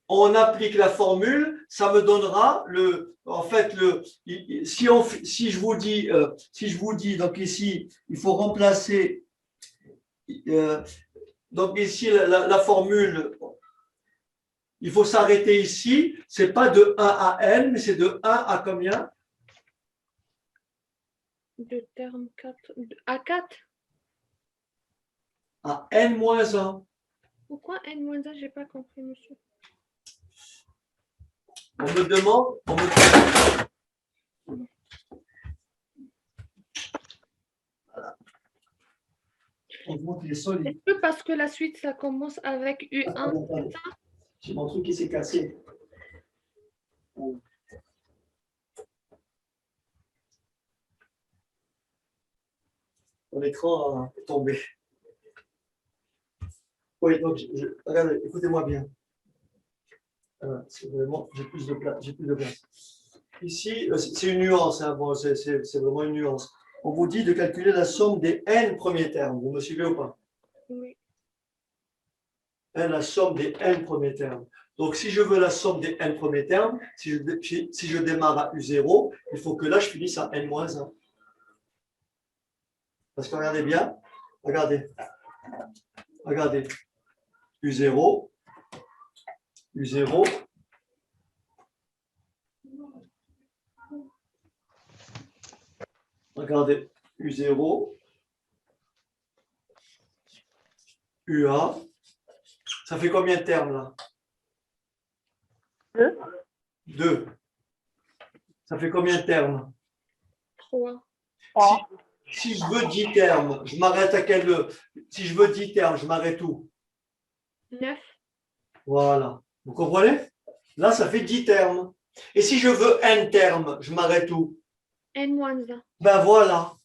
on applique la formule, ça me donnera si je vous dis, donc ici, il faut remplacer, donc ici, la formule, il faut s'arrêter ici, c'est pas de 1 à n, mais c'est de 1 à combien? De terme 4. À 4. À n-1. Pourquoi N-1, j'ai pas compris, monsieur. On me demande, voilà. On montre les solides. Est-ce que parce que la suite, ça commence avec U1, Attendez. J'ai mon truc qui s'est cassé. Mon écran est tombé. Oui, donc, regardez, écoutez-moi bien. C'est vraiment, j'ai plus de place. Ici, c'est une nuance. Hein, bon, c'est vraiment une nuance. On vous dit de calculer la somme des n premiers termes. Vous me suivez ou pas? Oui. La somme des n premiers termes. Donc, si je veux la somme des n premiers termes, si je démarre à U0, il faut que là, je finisse à n-1. Parce que regardez bien. Regardez. U0. U0. Regardez. U0. U1. Ça fait combien de termes là? 2. 2. Ça fait combien de termes? 3. Si je veux 10 termes, je m'arrête à quel... Si je veux 10 termes, je m'arrête où? 9. Voilà. Vous comprenez? Là, ça fait 10 termes. Et si je veux n termes, je m'arrête où? N-1. Ben voilà.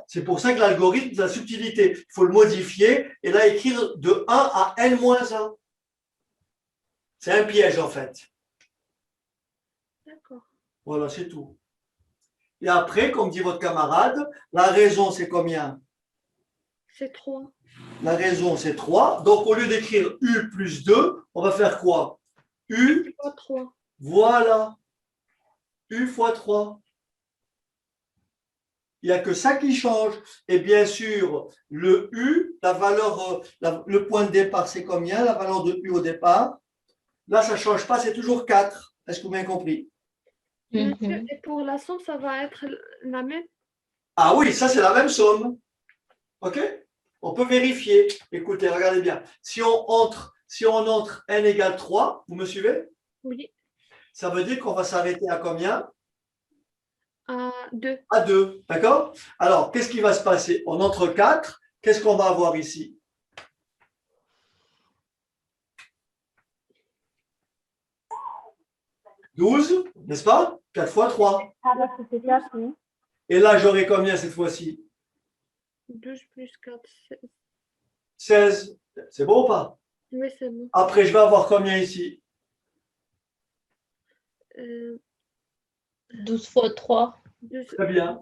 C'est pour ça que l'algorithme de la subtilité, il faut le modifier et là écrire de 1 à n-1. C'est un piège en fait. D'accord. Voilà, c'est tout. Et après, comme dit votre camarade, la raison c'est combien? C'est 3. La raison c'est 3. Donc au lieu d'écrire U plus 2, on va faire quoi? U fois 3. Voilà. U fois 3. Il n'y a que ça qui change. Et bien sûr, le U, la valeur, le point de départ, c'est combien? La valeur de U au départ. Là, ça ne change pas, c'est toujours 4. Est-ce que vous m'avez compris? Monsieur, et pour la somme, ça va être la même? Ah oui, ça c'est la même somme. OK? On peut vérifier. Écoutez, regardez bien. Si on entre n égale 3, vous me suivez? Oui, Ça veut dire qu'on va s'arrêter à combien? à 2. À 2. D'accord? Alors, qu'est-ce qui va se passer? On entre 4. Qu'est-ce qu'on va avoir ici? 12, n'est-ce pas? 4 fois 3. Ah, bah, c'était 4, oui. Et là, j'aurai combien cette fois-ci? 12 plus 4, 16. 16. C'est bon ou pas? Oui, c'est bon. Après, je vais avoir combien ici? 12 fois 3, 12, Très bien.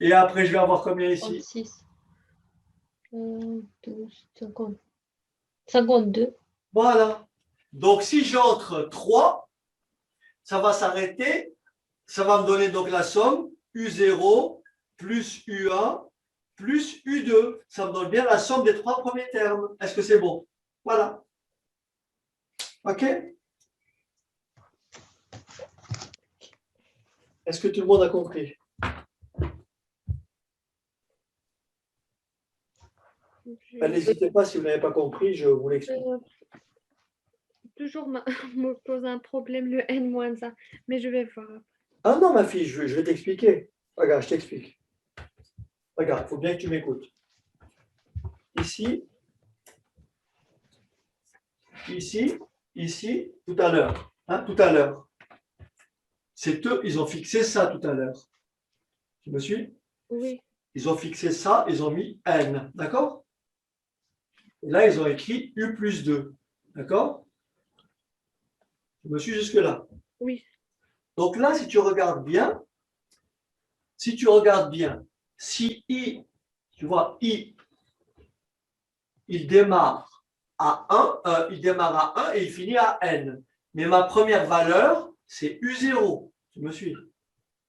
Et après, je vais avoir combien ici? 36. 12, 50. 52. Voilà. Donc, si j'entre 3, ça va s'arrêter. Ça va me donner donc la somme U0 plus U1 plus U2. Ça me donne bien la somme des 3 premiers termes. Est-ce que c'est bon? Voilà. OK? Est-ce que tout le monde a compris? N'hésitez pas, si vous n'avez pas compris, je vous l'explique. toujours me pose un problème, le N-1, mais je vais voir. Ah non, ma fille, je vais t'expliquer. Regarde, je t'explique. Regarde, il faut bien que tu m'écoutes. Ici, tout à l'heure. Hein, tout à l'heure. C'est eux, ils ont fixé ça tout à l'heure. Tu me suis? Oui, Ils ont fixé ça, ils ont mis N. D'accord? Et là, ils ont écrit U plus 2. D'accord? Tu me suis jusque-là? oui, Donc là, si tu regardes bien, si I, tu vois, I, il démarre à 1, et il finit à N. Mais ma première valeur, c'est U0. Tu me suis?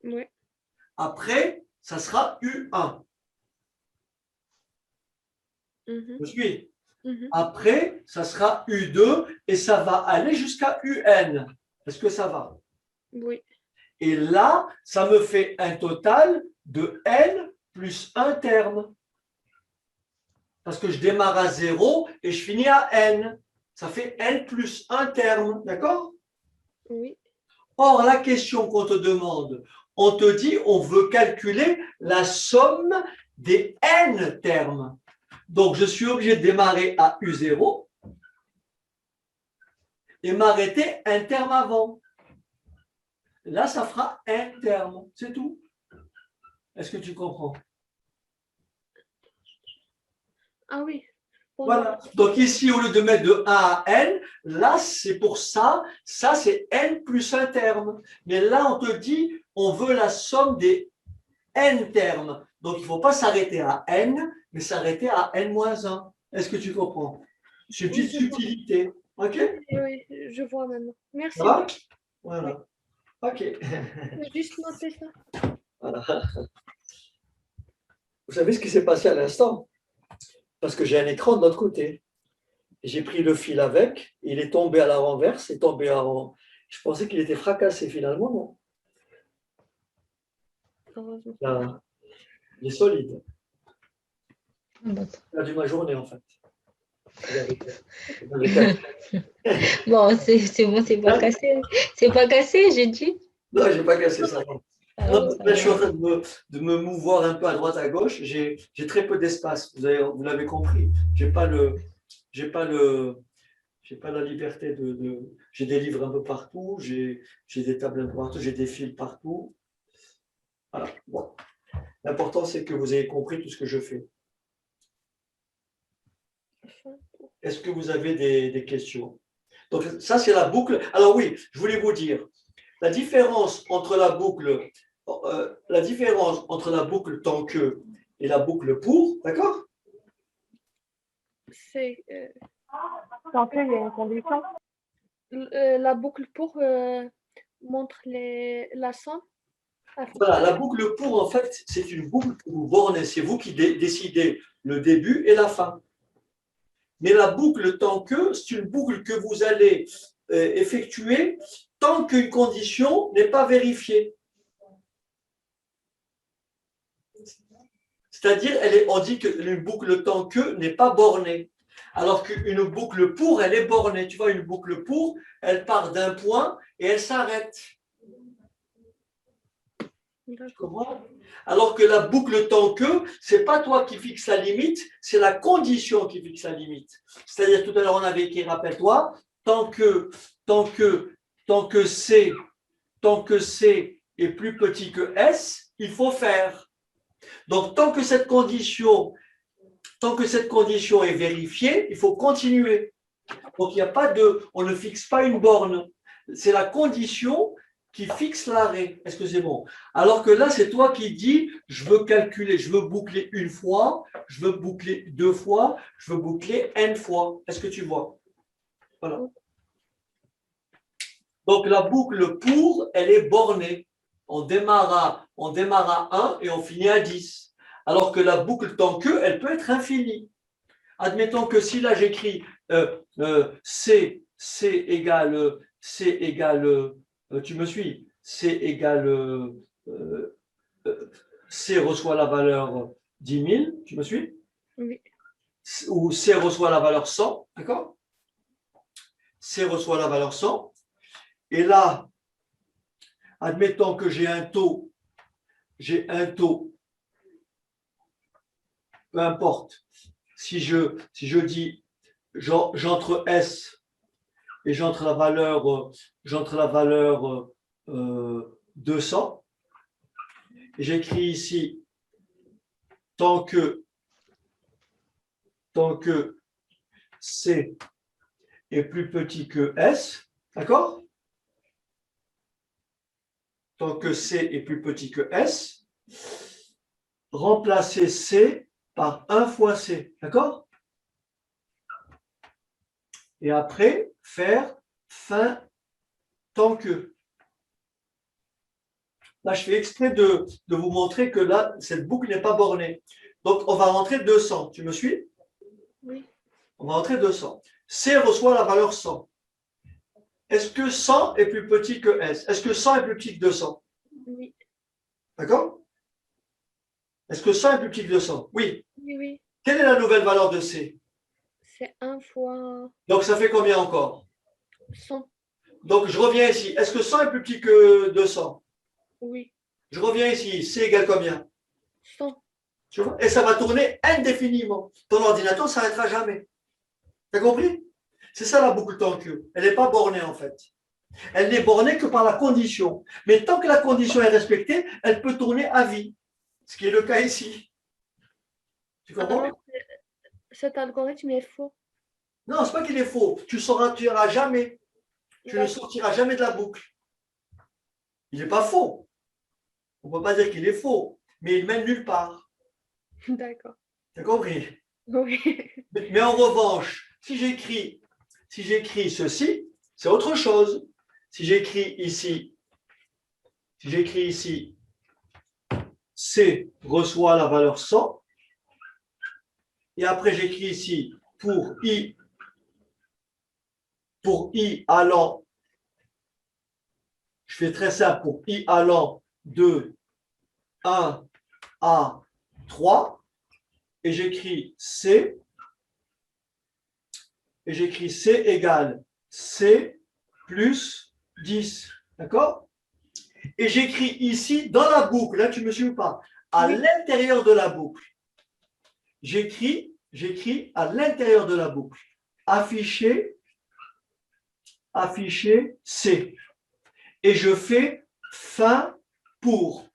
oui. Après, ça sera U1. Mhm, Tu me suis? mhm. Après, ça sera U2 et ça va aller jusqu'à UN. Est-ce que ça va? Oui, Et là, ça me fait un total de N plus un terme. Parce que je démarre à 0 et je finis à N. Ça fait N plus un terme. D'accord? oui, Or, la question qu'on te demande, on te dit on veut calculer la somme des N termes. Donc, je suis obligé de démarrer à U0 et m'arrêter un terme avant. Là, ça fera un terme. C'est tout. Est-ce que tu comprends? ah oui. Pour Voilà. Donc ici, au lieu de mettre de 1 à n, là, c'est pour ça. Ça, c'est n plus un terme. Mais là, on te dit, on veut la somme des n termes. Donc, il ne faut pas s'arrêter à n, mais s'arrêter à n-1. Est-ce que tu comprends? C'est une Oui, petite je vois. subtilité. OK? Oui, je vois maintenant. Merci. Ça va? Voilà. OK. Je vais juste noter ça. Voilà. Vous savez ce qui s'est passé à l'instant? Parce que j'ai un écran de l'autre côté. J'ai pris le fil avec, il est tombé à la renverse, est tombé en. Je pensais qu'il était fracassé finalement, non? Heureusement. Là, il est solide. Ah, bah, J'ai perdu ma journée en fait. bon, c'est bon, c'est pas cassé. C'est pas cassé, j'ai dit. Non, je n'ai pas cassé ça. Non. Ah, Non, là, je suis en train de me mouvoir un peu à droite, à gauche. J'ai très peu d'espace. Vous l'avez compris. J'ai pas la liberté J'ai des livres un peu partout. J'ai des tables un peu partout. J'ai des fils partout. Voilà. Bon. L'important, c'est que vous ayez compris tout ce que je fais. Est-ce que vous avez des questions? Donc, ça, c'est la boucle. Alors oui, je voulais vous dire, la différence entre la boucle tant que et la boucle pour, d'accord? C'est Tant qu'il y a une condition. la boucle pour montre la somme. Voilà, la boucle pour, en fait, c'est une boucle que vous bornez. C'est vous qui décidez le début et la fin. Mais la boucle tant que, c'est une boucle que vous allez effectuer tant qu'une condition n'est pas vérifiée. C'est-à-dire, on dit qu'une boucle tant que n'est pas bornée. Alors qu'une boucle pour, elle est bornée. Tu vois, une boucle pour, elle part d'un point et elle s'arrête. Tu comprends? Alors que la boucle tant que, c'est pas toi qui fixes la limite, c'est la condition qui fixe la limite. C'est-à-dire, tout à l'heure, on avait écrit, rappelle-toi, tant que C est plus petit que S, il faut faire. Donc, tant que cette condition est vérifiée, il faut continuer. Donc, il n'y a pas on ne fixe pas une borne. C'est la condition qui fixe l'arrêt. Est-ce que c'est bon? Alors que là, c'est toi qui dis, je veux calculer, je veux boucler une fois, je veux boucler 2 fois, je veux boucler n fois. Est-ce que tu vois? Voilà. Donc, la boucle pour, elle est bornée. On démarre à 1 et on finit à 10. Alors que la boucle tant que, elle peut être infinie. Admettons que si là j'écris C égale, tu me suis, C reçoit la valeur 10 000, tu me suis? Oui. Ou C reçoit la valeur 100, d'accord? C reçoit la valeur 100. Et là, admettons que j'ai un taux, peu importe. Si je dis, j'entre S et j'entre la valeur 200, et j'écris ici tant que C est plus petit que S, d'accord? Tant que C est plus petit que S, remplacer C par 1 fois C, d'accord? Et après, faire fin tant que. Là, je fais exprès de vous montrer que là, cette boucle n'est pas bornée. Donc, on va rentrer 200. Tu me suis? Oui. On va rentrer 200. C reçoit la valeur 100. Est-ce que 100 est plus petit que S? Est-ce que 100 est plus petit que 200? Oui. D'accord? Est-ce que 100 est plus petit que 200? Oui. Oui, oui. Quelle est la nouvelle valeur de C? C'est 1 fois Donc, ça fait combien encore? 100. Donc, je reviens ici. Est-ce que 100 est plus petit que 200? Oui. Je reviens ici. C égale combien? 100. Tu vois? Et ça va tourner indéfiniment. Ton ordinateur ne s'arrêtera jamais. Tu as compris? C'est ça la boucle tant que. Elle n'est pas bornée en fait. Elle n'est bornée que par la condition. Mais tant que la condition est respectée, elle peut tourner à vie. Ce qui est le cas ici. Tu comprends? Alors, cet algorithme est faux. Non, ce n'est pas qu'il est faux. Tu ne sortiras jamais. Tu ne sortiras jamais de la boucle. Il n'est pas faux. On ne peut pas dire qu'il est faux. Mais il mène nulle part. D'accord. Tu as compris? Oui. Mais en revanche, si j'écris ceci, c'est autre chose. Si j'écris ici, C reçoit la valeur 100, et après j'écris ici pour I allant, je fais très simple, pour I allant de 1 à 3, et j'écris C égale C plus 10. D'accord? Et j'écris ici dans la boucle, là tu me suis ou pas? À l'intérieur de la boucle. J'écris à l'intérieur de la boucle. Afficher C. Et je fais fin pour.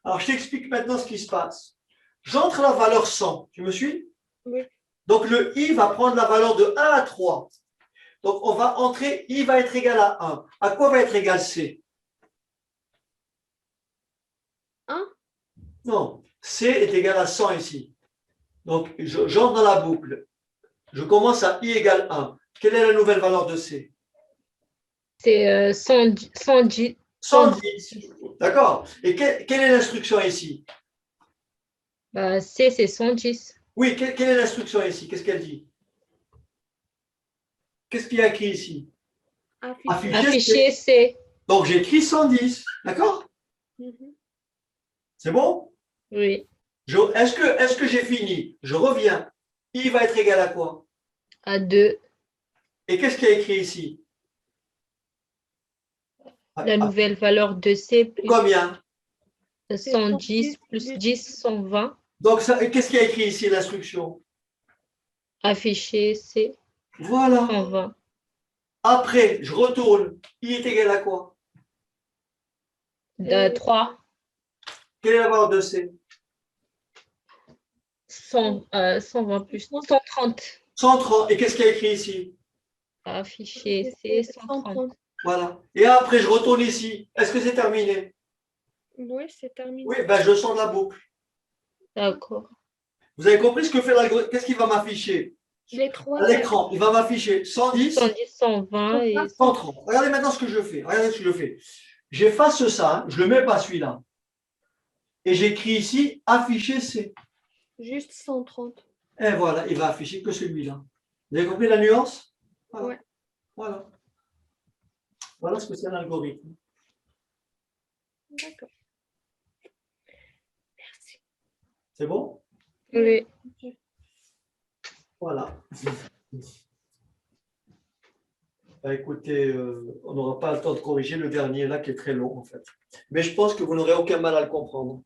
Alors, je t'explique maintenant ce qui se passe. J'entre la valeur 100. Tu me suis? Oui. Donc, le I va prendre la valeur de 1 à 3. Donc, on va entrer, I va être égal à 1. À quoi va être égal C? 1. Non, C est égal à 100 ici. Donc, j'entre dans la boucle. Je commence à I égale 1. Quelle est la nouvelle valeur de C? C'est 110. 110. D'accord. Et quelle est l'instruction ici? Bah, C, c'est 110. Oui, quelle est l'instruction ici? Qu'est-ce qu'elle dit? Qu'est-ce qu'il y a écrit ici? Affiché. Affiché, c'est. Donc, j'écris 110. D'accord? Mhm. C'est bon? Oui. Est-ce que j'ai fini? Je reviens. I va être égal à quoi? À 2. Et qu'est-ce qu'il y a écrit ici? La nouvelle valeur de C plus Combien? 110 plus 10, 120. Donc, qu'est-ce qu'il y a écrit ici, l'instruction? Affiché, C, Voilà. 120. Après, je retourne. I est égal à quoi? 3, Quelle est la valeur de C? 120 plus 130. 130. Et qu'est-ce qu'il y a écrit ici? Affiché, C, 130. Voilà. Et après, je retourne ici. Est-ce que c'est terminé? Oui, c'est terminé. Oui, ben je sors de la boucle. D'accord. Vous avez compris ce que fait l'algorithme? Qu'est-ce qu'il va m'afficher? Les trois. À l'écran, il va m'afficher 110, 110, 120 et 130. Regardez maintenant ce que je fais. Regardez ce que je fais. J'efface ça, je ne le mets pas celui-là. Et j'écris ici afficher C. Juste 130. Et voilà, il va afficher que celui-là. Vous avez compris la nuance? Voilà. Ouais. Voilà. Voilà ce que c'est l'algorithme. D'accord. Merci. C'est bon? Oui. Voilà. Bah, écoutez, on n'aura pas le temps de corriger le dernier là qui est très long en fait. Mais je pense que vous n'aurez aucun mal à le comprendre.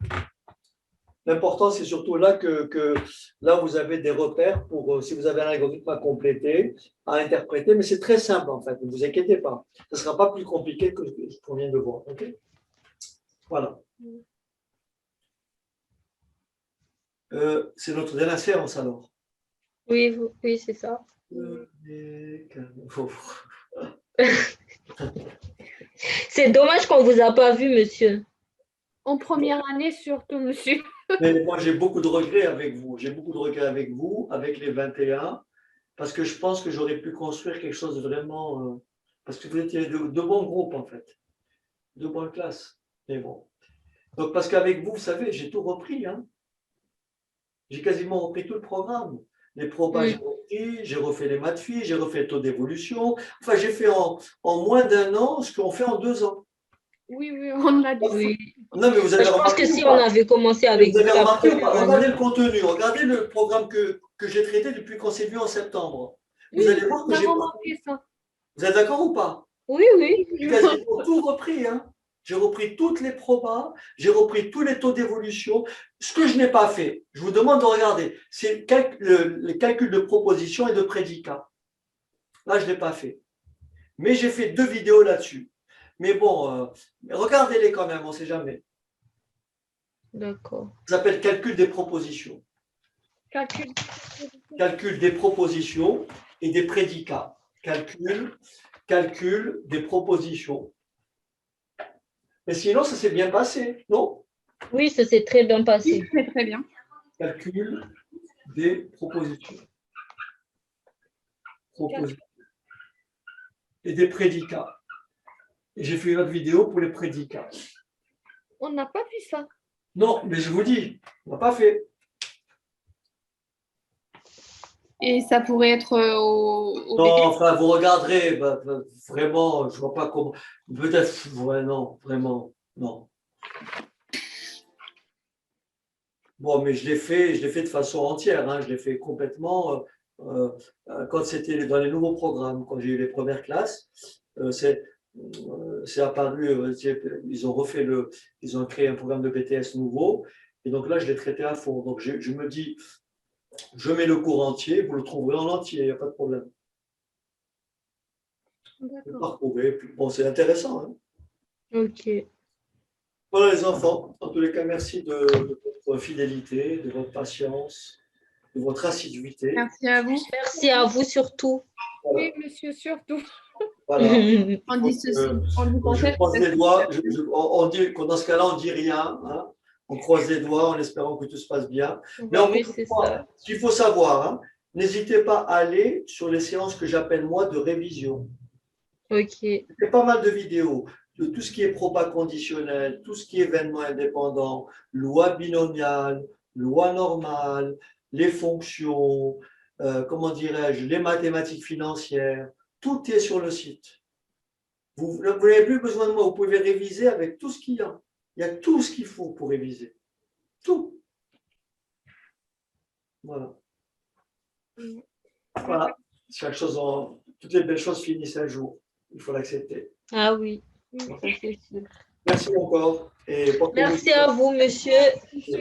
L'important, c'est surtout là que là, vous avez des repères pour, si vous avez un algorithme à compléter, à interpréter, mais c'est très simple en fait, ne vous inquiétez pas. Ce ne sera pas plus compliqué que ce qu'on vient de voir. Okay, voilà. C'est notre dernière séance alors. Oui, oui, c'est ça. C'est dommage qu'on ne vous a pas vu, monsieur. En première année, surtout, monsieur. Mais moi, j'ai beaucoup de regrets avec vous. J'ai beaucoup de regrets avec vous, avec les 21, parce que je pense que j'aurais pu construire quelque chose de vraiment. Parce que vous étiez de bons groupes, en fait, de bonnes classes. Mais bon. Donc, parce qu'avec vous, vous savez, j'ai tout repris. Hein. J'ai quasiment repris tout le programme. Les probas, j'ai repris, j'ai refait les maths filles, j'ai refait le taux d'évolution. Enfin, j'ai fait en moins d'1 an ce qu'on fait en 2 ans. Oui, oui, on a dit Oui. Non, mais vous avez Je pense remarqué que si on avait commencé avec vous avez la remarqué ou première pas? Regardez année. le contenu, regardez le programme que j'ai traité depuis qu'on s'est vu en septembre. Vous Oui, allez voir que on a j'ai. remarqué ça. Vous êtes d'accord ou pas? Oui, oui. J'ai quasiment tout repris. Hein. J'ai repris toutes les probas, j'ai repris tous les taux d'évolution. Ce que je n'ai pas fait, je vous demande de regarder, c'est les calculs de proposition et de prédicat. Là, je ne l'ai pas fait. Mais j'ai fait 2 vidéos là-dessus. Mais bon, regardez-les quand même, on ne sait jamais. D'accord. Ça s'appelle calcul des propositions. Calcul des propositions et des prédicats. Calcul des propositions. Mais sinon, ça s'est bien passé, non? Oui, ça s'est très bien passé. C'est très bien. Calcul des propositions. Et des prédicats. Et j'ai fait une autre vidéo pour les prédicats. On n'a pas vu ça. Non, mais je vous dis, on n'a pas fait. Et ça pourrait être au Non, BTS. enfin, vous regarderez, vraiment, je ne vois pas comment. Peut-être, ouais, non, vraiment, non. Bon, mais je l'ai fait de façon entière, hein, je l'ai fait complètement. Quand c'était dans les nouveaux programmes, quand j'ai eu les premières classes, c'est apparu, ils ont ils ont créé un programme de BTS nouveau, et donc là, je l'ai traité à fond. Donc, je me dis, je mets le cours entier, vous le trouverez en entier, il n'y a pas de problème. Vous le retrouvez, bon, c'est intéressant. Hein. Ok. Voilà les enfants, en tous les cas, merci de votre fidélité, de votre patience, de votre assiduité. Merci à vous. Merci à vous surtout. Voilà. Oui, monsieur, surtout. Voilà. On dit ceci. On dit Je croise les doigts, on dit que dans ce cas-là, on ne dit rien. Hein. On croise les doigts en espérant que tout se passe bien. Mais Oui, c'est ça. ce qu'il faut savoir, hein, n'hésitez pas à aller sur les séances que j'appelle moi de révision. Ok. Il y a pas mal de vidéos de tout ce qui est proba conditionnel, tout ce qui est événement indépendant, loi binomiale, loi normale, les fonctions, comment dirais-je, les mathématiques financières. Tout est sur le site. Vous n'avez plus besoin de moi, vous pouvez réviser avec tout ce qu'il y a. Il y a tout ce qu'il faut pour réviser. Tout. Voilà. Voilà. Chaque chose toutes les belles choses finissent un jour. Il faut l'accepter. Ah oui, ça c'est sûr. Merci encore. Et Merci à vous, monsieur.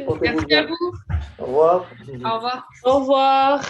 portez-vous Merci bien. à vous. Au revoir. Au revoir. Au revoir.